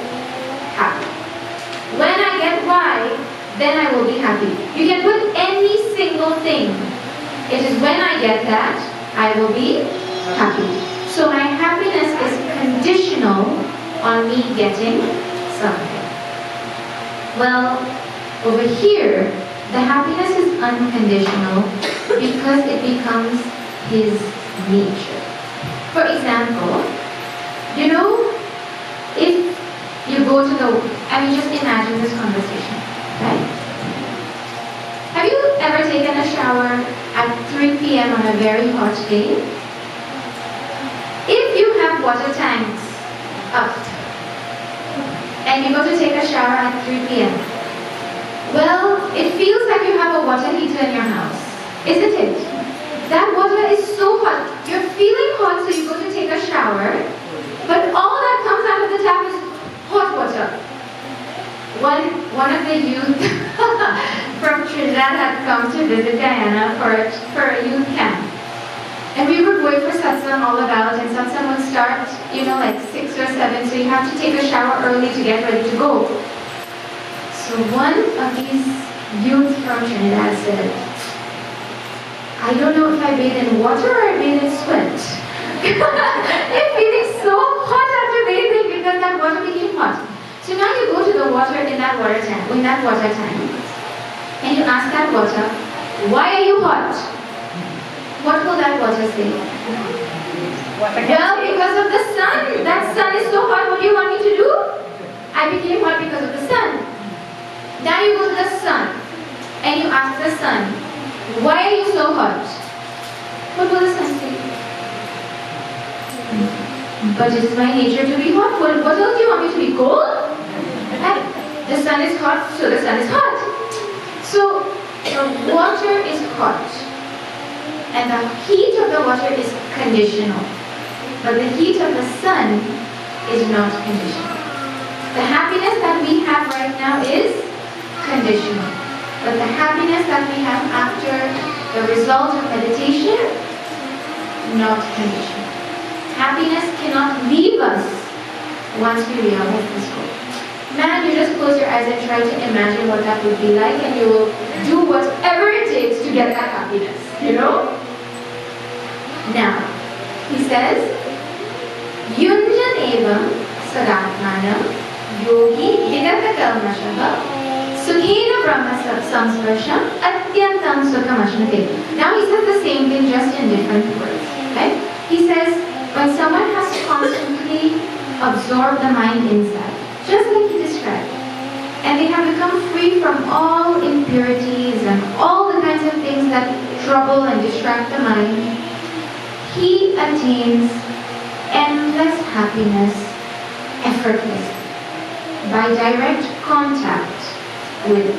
happy. When I get Y, then I will be happy. You can put any single thing. It is when I get that, I will be happy. So my happiness is conditional on me getting something. Well, over here, the happiness is unconditional because it becomes his nature. For example, you know, if you go to just imagine this conversation, right? Have you ever taken a shower at 3 p.m. on a very hot day? If you have water tanks up and you go to take a shower at 3 p.m., well, it feels like you have a water heater in your house, isn't it? That water is so hot. You're feeling hot, so you go to take a shower, but all that comes out of the tap is hot water. One of the youth from Trinidad had come to visit Guyana for a youth camp. And we were going for satsang all about, and satsang would start, like 6 or 7, so you have to take a shower early to get ready to go. So one of these youth from Trinidad said, I don't know if I bathe in water or I bathe in sweat. You're feeling so hot after bathing because that water became hot. So now you go to the water in that water tank, and you ask that water, why are you hot? What will that water say? Well, because of the sun. That sun is so hot. What do you want me to do? I became hot because of the sun. Now you go to the sun and you ask the sun, why are you so hot? What will the sun say? But it is my nature to be hot. What else do you want me to be cold? The sun is hot, so the sun is hot. So the water is hot. And the heat of the water is conditional. But the heat of the sun is not conditional. The happiness that we have right now is conditional. But the happiness that we have after the result of meditation, not conditional. Happiness cannot leave us once we realize this goal. Man, you just close your eyes and try to imagine what that would be like, and you will do whatever it takes to get that happiness, you know? Now, he says, Yunjan evam sadatmanam yogi vidata kalmashaha sukhena brahma samsparsham atyantam sukhamashnate. Now he says the same thing, just in different words. Okay? He says, when someone has to constantly absorb the mind inside, just like he described, and they have become free from all impurities and all the kinds of things that trouble and distract the mind, he attains endless happiness effortlessly by direct contact with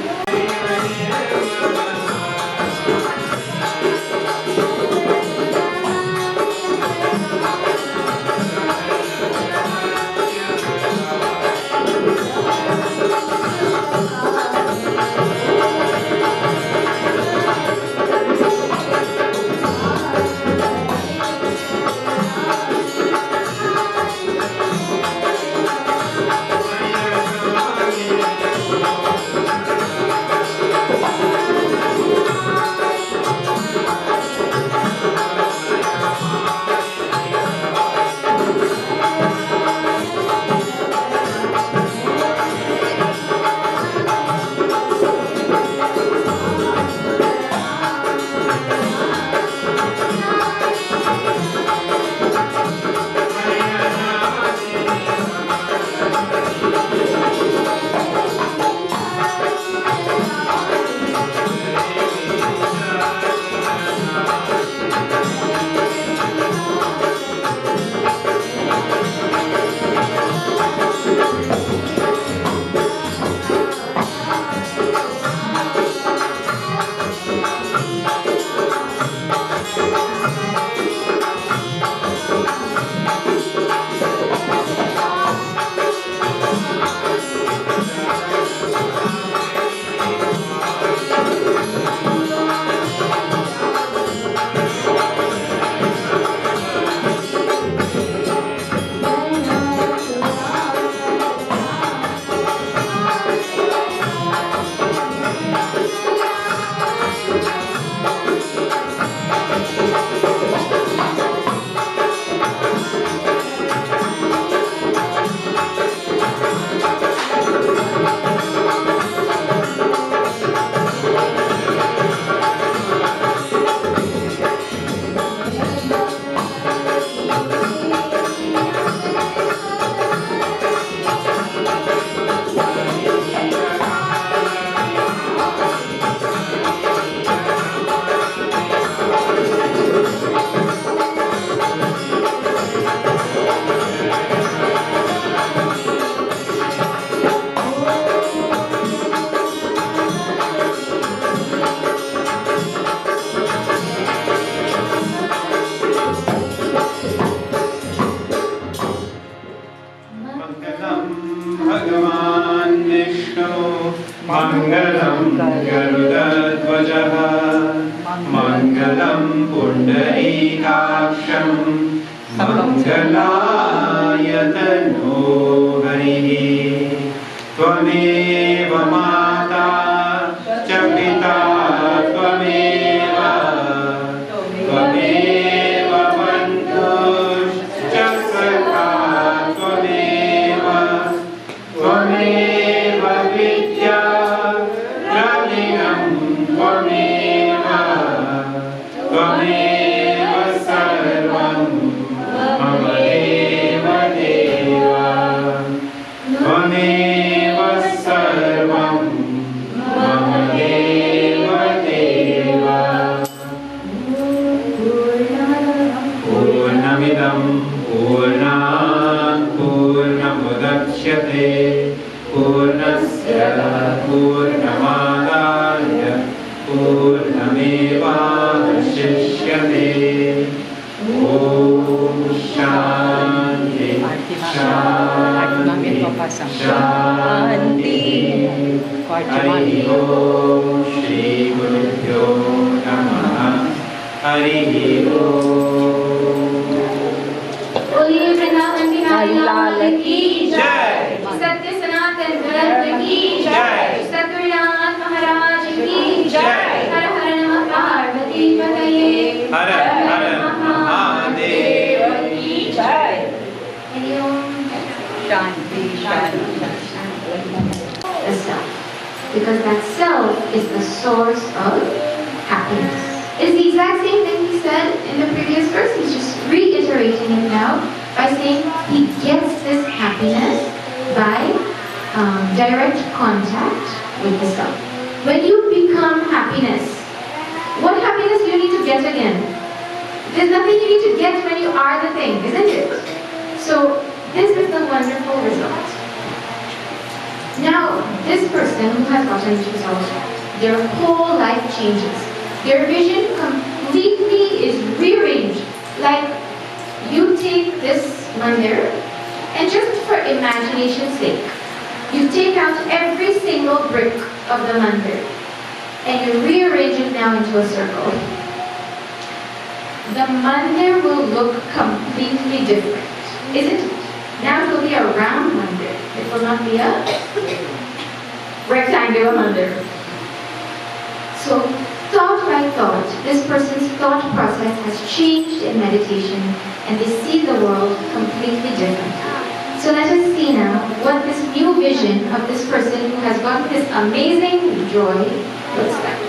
Mangalam Garudadvajah Mangalam Pundarikaksham Mangalayatano Harihi Tvameva Mata Cha Pita Tvameva Tvameva Bandhush Cha Sakha Tvameva Tvameva Vidya Radhinam Tvameva Tvameva Sarvam Mama Deva Deva Tvameva Sarvam Mama Deva Deva Purnamidam Purnat Purnamudachyate Purnasya Purnamadaya Purnamevashishyate Om Shanti Shanti Shanti Hari Om Shri Gurubhyo Namaha Hari Om बोलिए वृंदावन बिहारी लाल की जय। सत्य सनातन Har Har Mahadev की जय। Hari Om. Shanti Shanti. The self. Because that self is the source of happiness. It's the exact same thing he said in the previous verse. He's just reiterating it now by saying he gets this happiness by direct contact with the self. When you become happiness, what happiness do you need to get again? There's nothing you need to get when you are the thing, isn't it? So this is the wonderful result. Now, this person who has gotten this result, their whole life changes. Their vision completely is rearranged. Like, you take this mandir, and just for imagination's sake, you take out every single brick of the mandir, and you rearrange it now into a circle. The mandir will look completely different, isn't it? Now it will be a round mandir. It will not be a rectangular mandir. So, thought by thought, this person's thought process has changed in meditation, and they see the world completely different. So let us see now what this new vision of this person who has got this amazing joy looks like.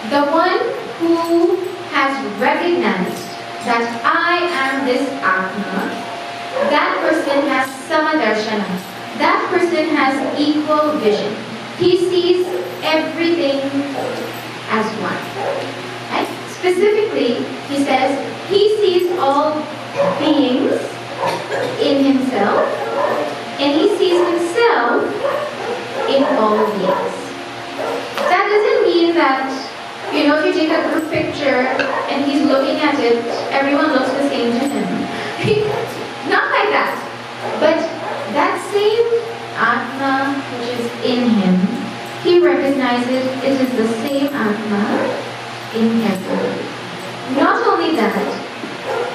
The one who has recognized that I am this Atma, that person has Samadarshana. That person has equal vision. He sees everything as one. Right? Specifically, he says he sees all beings in himself, and he sees himself in all beings. That doesn't mean mean that, if you take a group picture and he's looking at it, everyone looks the same to him. Not like that. But that same Atma which is in him, he recognizes it is the same Atma in everybody. Not only that,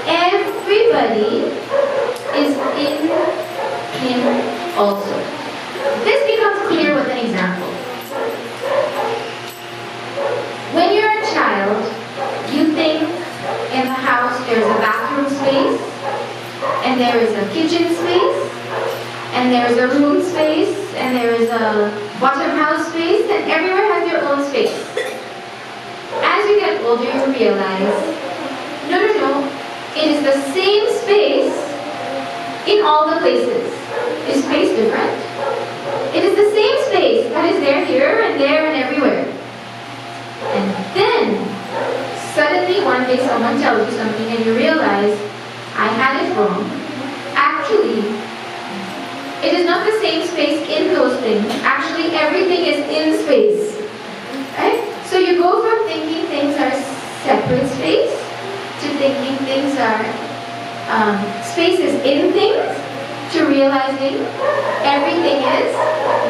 everybody is in him also. This becomes clear with an example. When you're a child, you think in the house there's a bathroom space, and there is a kitchen space, and there is a room space, and there is a bottom house space, and everywhere has their own space. As you get older, you realize, no, it is the same space in all the places. Is space different? It is the same space that is there, here, and there, and everywhere. And then, suddenly one day someone tells you something and you realize, I had it wrong. Actually, it is not the same space in those things. Actually, everything is in space. Right? So you go from thinking things are separate space to thinking things are spaces in things to realizing everything is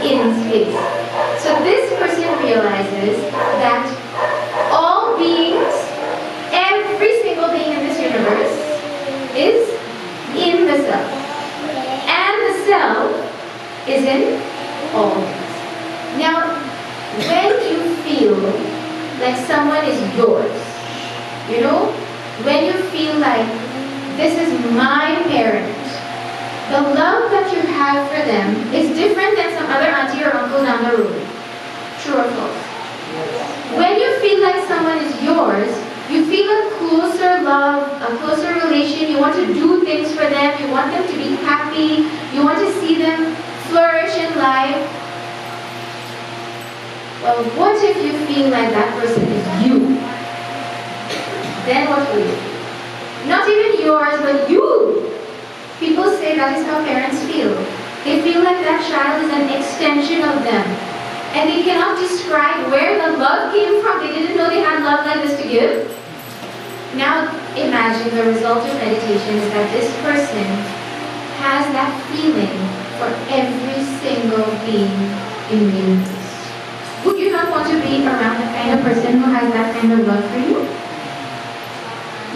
in space. So this person realizes that all beings, every single being in this universe is in the self. And the self is in all things. Now, when you feel like someone is yours, when you feel like this is my parent, the love that you have for them is different than some other auntie or uncle down the road. True or false? When you feel like someone is yours, you feel a closer love, a closer relation. You want to do things for them. You want them to be happy. You want to see them flourish in life. Well, what if you feel like that person is you? Then what will you do? Not even yours, but you. People say that is how parents feel. They feel like that child is an extension of them. And they cannot describe where the love came from. They didn't know they had love like this to give. Now imagine the result of meditation is that this person has that feeling for every single being in the universe. Would you not want to be around the kind of person who has that kind of love for you?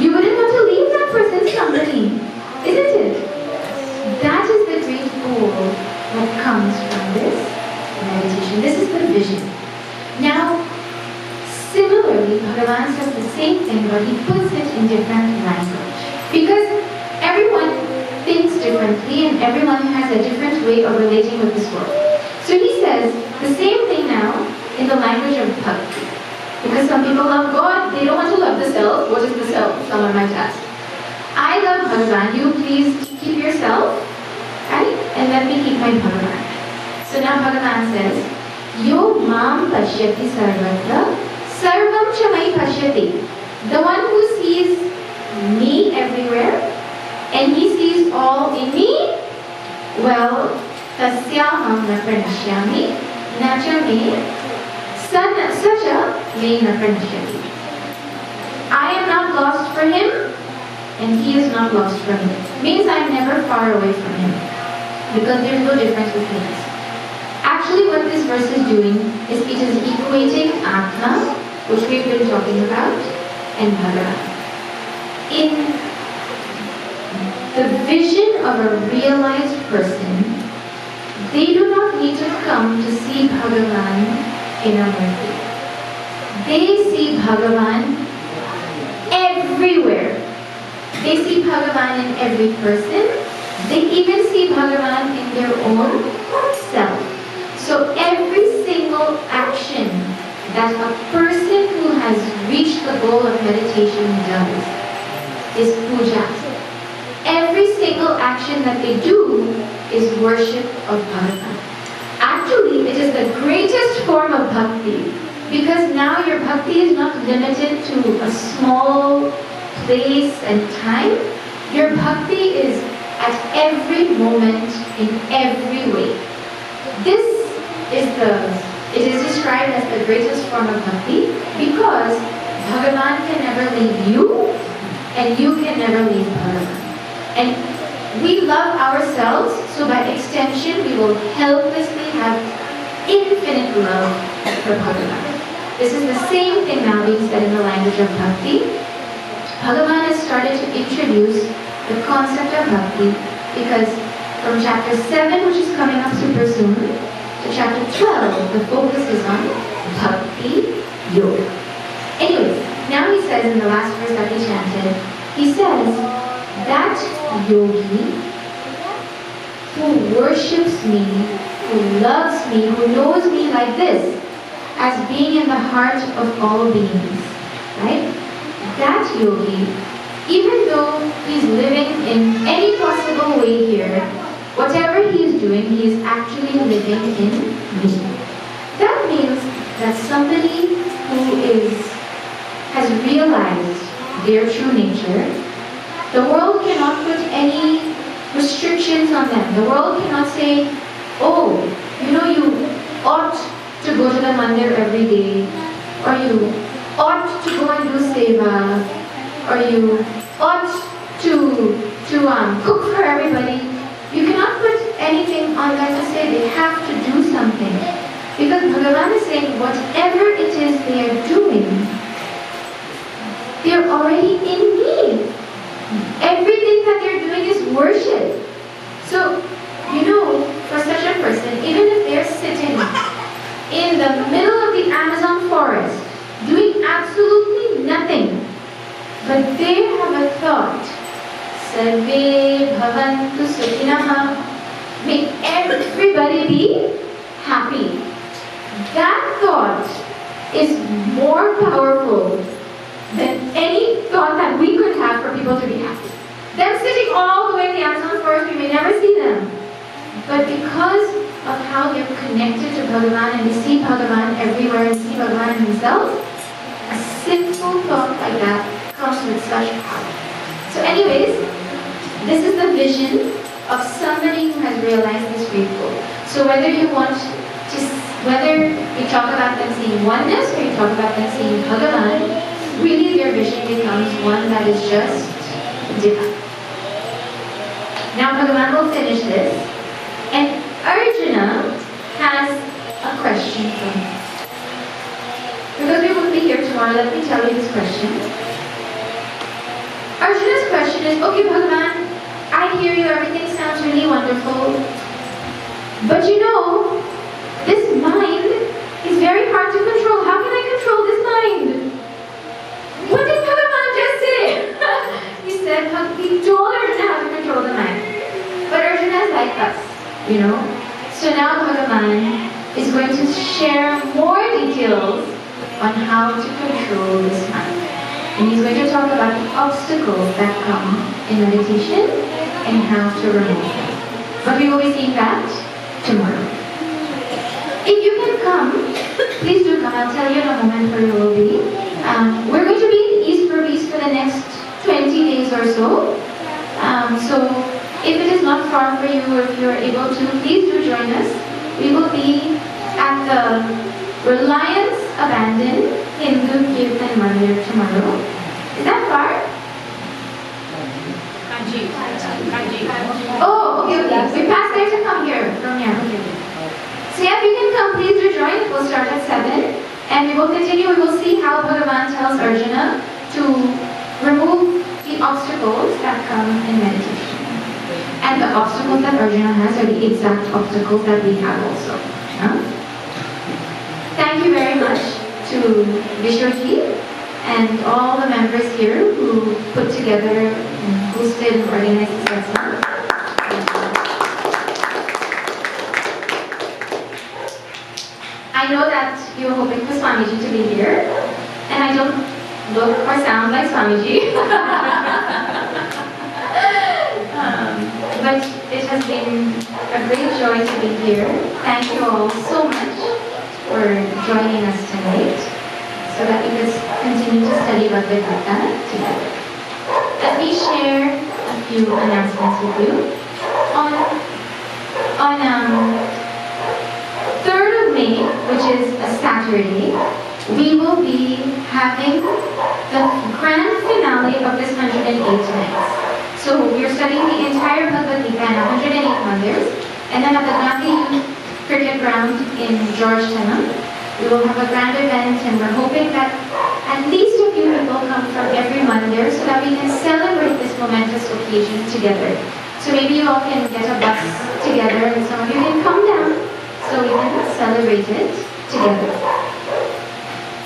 You wouldn't want to leave that person's company, isn't it? That is the great goal that comes from this meditation. This is the vision. Now, similarly, Bhagavan says the same thing, but he puts it in different language. Because everyone thinks differently and everyone has a different way of relating with this world. So he says the same thing now in the language of bhakti. Because some people love God, they don't want to love the self. What is the self? Someone might ask. I love Bhagavan, you please keep yourself, right? And let me keep my Bhagavan. So now Bhagavan says, Yo mam pashyati sarvatra, sarvam chamai pashyati. The one who sees me everywhere, and he sees all in me, well, tasyaham na pranashyami, nacha me, sacha me na pranashyati. I am not lost for him, and he is not lost from me. Means I am never far away from him. Because there is no difference between us. Actually, what this verse is doing is it is equating Atma, which we've been talking about, and Bhagavan. In the vision of a realized person, they do not need to come to see Bhagavan in a murti. They see Bhagavan everywhere. They see Bhagavan in every person. They even see Bhagavan in their own self. So every single action that a person who has reached the goal of meditation does is puja. Every single action that they do is worship of Bhagavan. Actually, it is the greatest form of bhakti, because now your bhakti is not limited to a small place and time. Your bhakti is at every moment, in every way. This is the It is described as the greatest form of bhakti because Bhagavan can never leave you and you can never leave Bhagavan. And we love ourselves, so by extension we will helplessly have infinite love for Bhagavan. This is the same thing now being said in the language of bhakti. Bhagavan has started to introduce the concept of bhakti because from chapter 7, which is coming up super soon, to chapter 12, the focus is on bhakti yoga. Anyways, now he says in the last verse that he chanted, he says, that yogi who worships me, who loves me, who knows me like this, as being in the heart of all beings, right? That yogi, even though he's living in any possible way here, whatever he is doing, he is actually living in me. That means that somebody who has realized their true nature, the world cannot put any restrictions on them. The world cannot say, oh, you ought to go to the mandir every day, or you ought to go and do seva, or you ought to cook for everybody. You cannot put anything on them to say they have to do something. Because Bhagavan is saying whatever it is they are doing, they're already in me. Everything that they're doing is worship. So, for such a person, even if they're sitting in the middle of the Amazon forest, doing absolutely nothing, but they have a thought, Sarve bhavantu sukhinah, may everybody be happy. That thought is more powerful than any thought that we could have for people to be happy. Them sitting all the way in the Amazon forest, we may never see them. But because of how they're connected to Bhagavan and they see Bhagavan everywhere and see Bhagavan himself, a simple thought like that comes with such power. So anyways, this is the vision of somebody who has realized this grateful. So whether you talk about them seeing oneness or you talk about them seeing Bhagavan, really their vision becomes one that is just divine. Now Bhagavan will finish this, and Arjuna has a question for me. Because we won't be here tomorrow, let me tell you this question. Arjuna's question is, okay Bhagavan, I hear you, everything sounds really wonderful, but this mind is very hard to control. How can I control this mind? What did Bhagavan just say? He said, he told Arjuna how to control the mind. But Arjuna is like us, So now Bhagavan is going to share more details on how to control this mind. And he's going to talk about the obstacles that come in meditation and how to remove them. But we will be seeing that tomorrow. If you can come, please do come. I'll tell you in a moment where you will be. We're going to be in East Berbice for the next 20 days or so. So if it is not far for you or if you are able to, please do join us. We will be at the Reliance Abandoned Hindu Kirtan Mandir tomorrow. Is that far? Kanji. Oh, okay. We passed there to come here from here. So yeah, if you can come, please do join. It will start at 7. And we will continue. We will see how Bhagavan tells Arjuna to remove the obstacles that come in meditation. And the obstacles that Arjuna has are the exact obstacles that we have also. Thank you very much to Vishwaji and all the members here who put together and hosted and organized this satsang. I know that you're hoping for Swamiji to be here, and I don't look or sound like Swamiji. But it has been a great joy to be here. Thank you all so much for joining us tonight so that we can continue to study Bhagavad Gita together. Let me share a few announcements with you. On 3rd of May, which is a Saturday, we will be having the grand finale of this 108 nights. So we're studying the entire Bhagavad Gita in 108 mothers, and then at the Gandhi Youth Cricket Ground in Georgetown, we will have a grand event, and we're hoping that at least a few people come from every mother so that we can celebrate this momentous occasion together. So maybe you all can get a bus together, and some of you can come down so we can celebrate it together.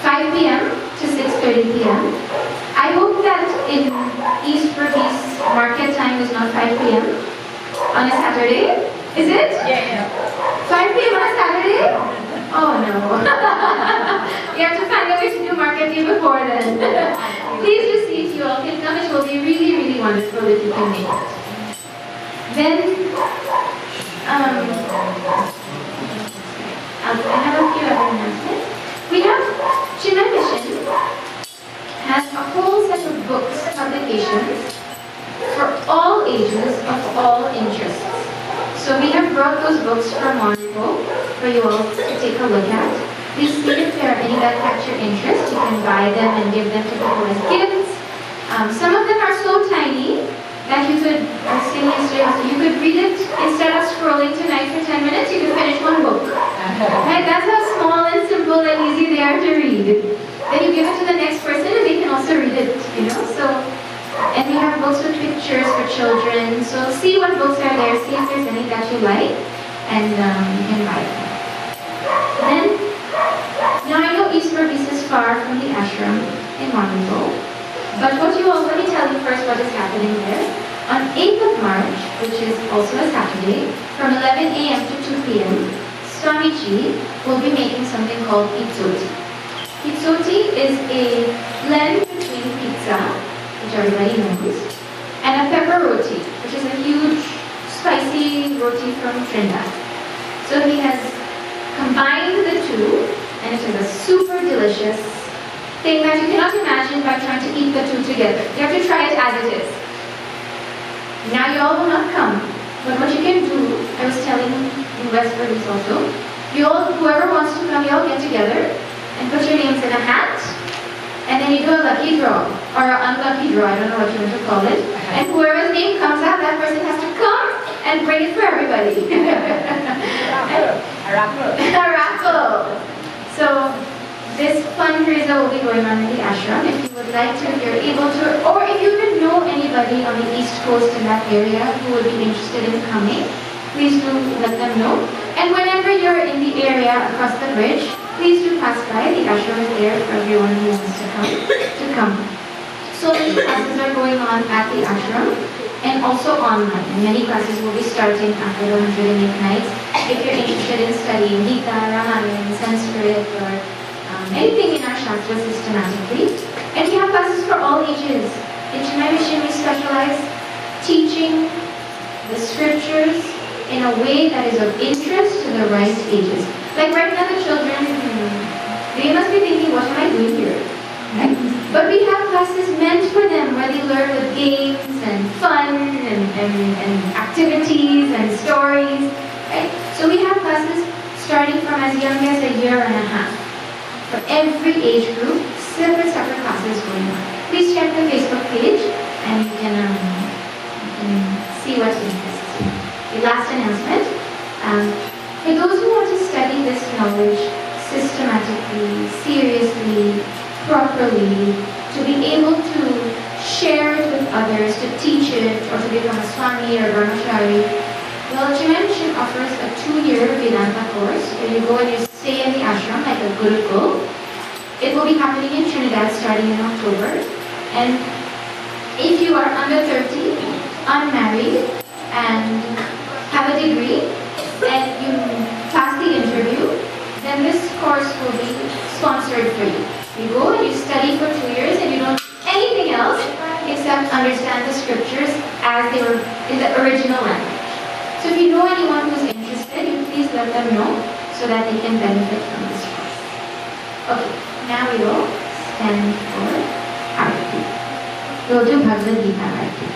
5 p.m. to 6:30 p.m. I hope that in East Burmese market time is not 5 p.m. on a Saturday. Is it? Yeah. 5 p.m. on a Saturday? Oh no. We have to find a way to do market day before then. Please just see if you all can come. It will be really, really wonderful if you can make it. Then, I have a few other announcements. We have Jnana Mission has a whole set of books, publications for all ages of all interests. So we have brought those books from Monaco for you all to take a look at. Please see if there are any that catch your interest. You can buy them and give them to people as gifts. Some of them are so tiny that you could, I was saying yesterday, also, you could read it instead of scrolling tonight for 10 minutes, you could finish one book. Right? That's how small and simple and easy they are to read. Then you give it to the next person and they can also read it, So, and we have books with pictures for children. So see what books are there, see if there's any that you like, and you can buy them. Then, now I know East Burmese is far from the ashram in Monaco, but let me tell you first what is happening there. On 8th of March, which is also a Saturday, from 11 a.m. to 2 p.m., Swamiji will be making something called Pizzoti. Pizzoti is a blend between pizza, which everybody knows, and a pepper roti, which is a huge, spicy roti from Trinidad. So he has combined the two, and it is a super delicious thing that you cannot imagine by trying to eat the two together. You have to try it as it is. Now you all will not come, but what you can do, I was telling in West Burmese also, whoever wants to come, you all get together and put your names in a hat, and then you do a lucky draw, or an unlucky draw, I don't know what you want to call it, and whoever's name comes out, that person has to come and bring it for everybody. A raffle. A raffle. So this fundraiser will be going on in the ashram. If you would like to, if you're able to, or if you even know anybody on the East Coast in that area who would be interested in coming, please do let them know. And whenever you're in the area across the bridge, please do pass by. The ashram is there for everyone who wants to come. So many classes are going on at the ashram and also online. And many classes will be starting after the 108 nights. If you're interested in studying Gita, Ramayana, Sanskrit, or anything in our Shastra systematically. And we have classes for all ages. In Jnana Mission, we specialize teaching the scriptures in a way that is of interest to the right ages. Like right now, the children, they must be thinking, what am I doing here? Right? But we have classes meant for them where they learn with games and fun and activities and stories. Right? So we have classes starting from as young as a year and a half. For every age group, separate classes going on. Please check the Facebook page and you can see what interests you. The last announcement. For those who want to study this knowledge systematically, seriously, properly, to be able to share it with others, to teach it, or to become a Swami or Brahmachari, well, Jnana Mission offers a 2-year Vedanta course where you go and you stay in the ashram like a Gurukul. It will be happening in Trinidad starting in October. And if you are under 30, unmarried, and have a degree, and you pass the interview, then this course will be sponsored for you. You go and you study for 2 years and you don't do anything else except understand the scriptures as they were in the original language. So if you know anyone who's interested, you please let them know so that they can benefit from this course. Okay, now we will stand for Arati. We'll do Bhagavad Gita Arati.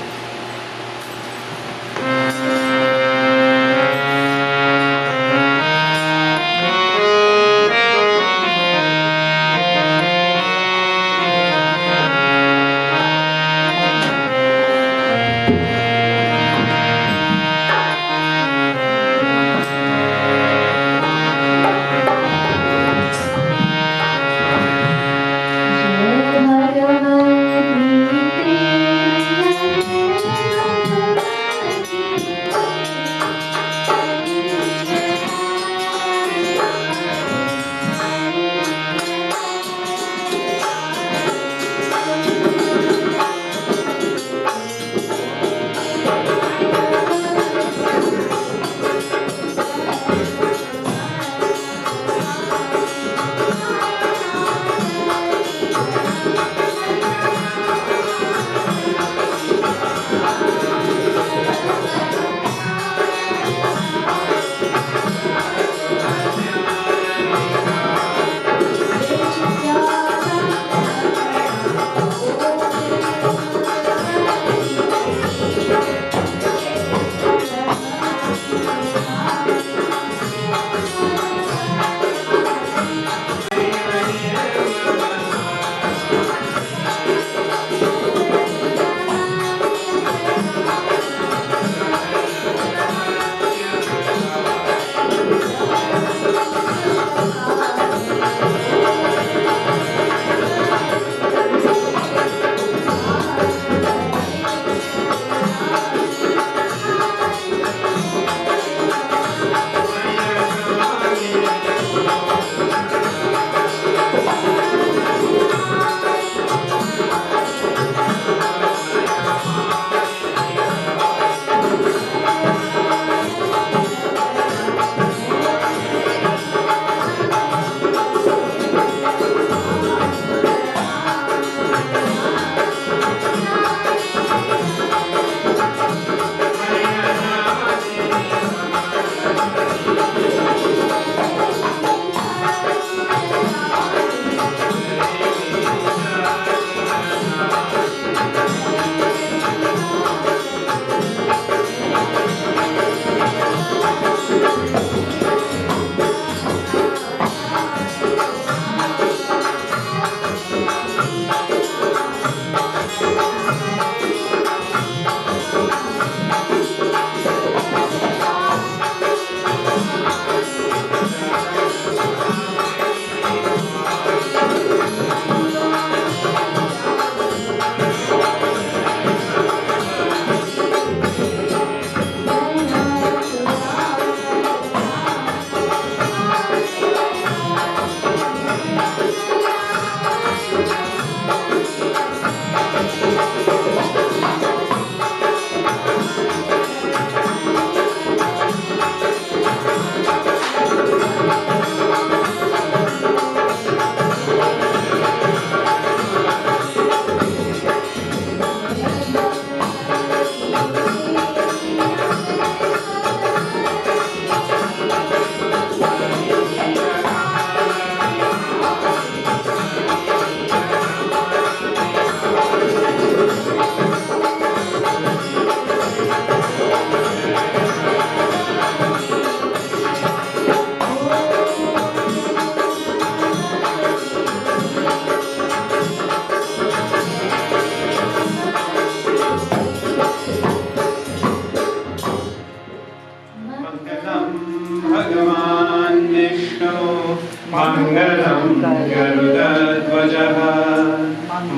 गरुडध्वजः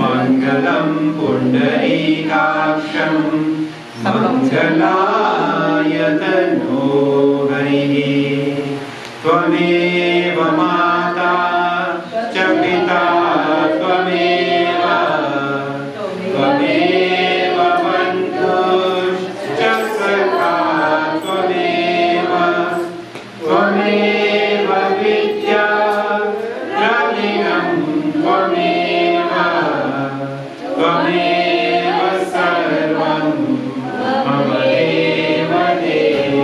मङ्गलं पुण्डरीकाक्षं मङ्गलायतनो हरिः त्वमेव माता च पिता त्वमेव त्वमेव बन्धुश्च सखा त्वमेव त्वमेव विद्या द्रविणं त्वमेव त्वमेव सर्वं मम देव देव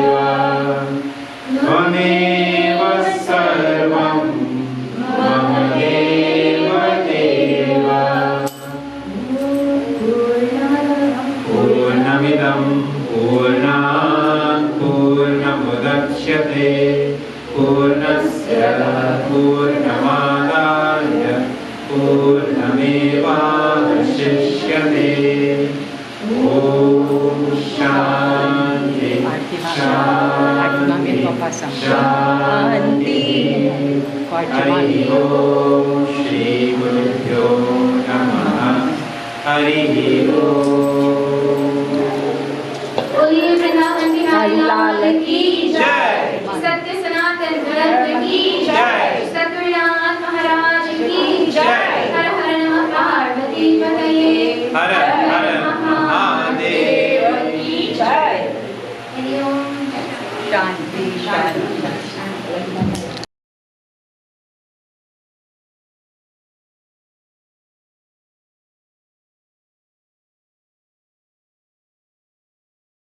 त्वमेव सर्वं मम देव देव पूर्णमिदं पूर्णात् पूर्णमुदच्यते पूर्णस्य पूर्णमादाय पूर्णमेवावशिष्यते ॐ शान्ति शान्ति शान्ति हरि ॐ श्रीगुरुभ्यो नमः हरि ॐ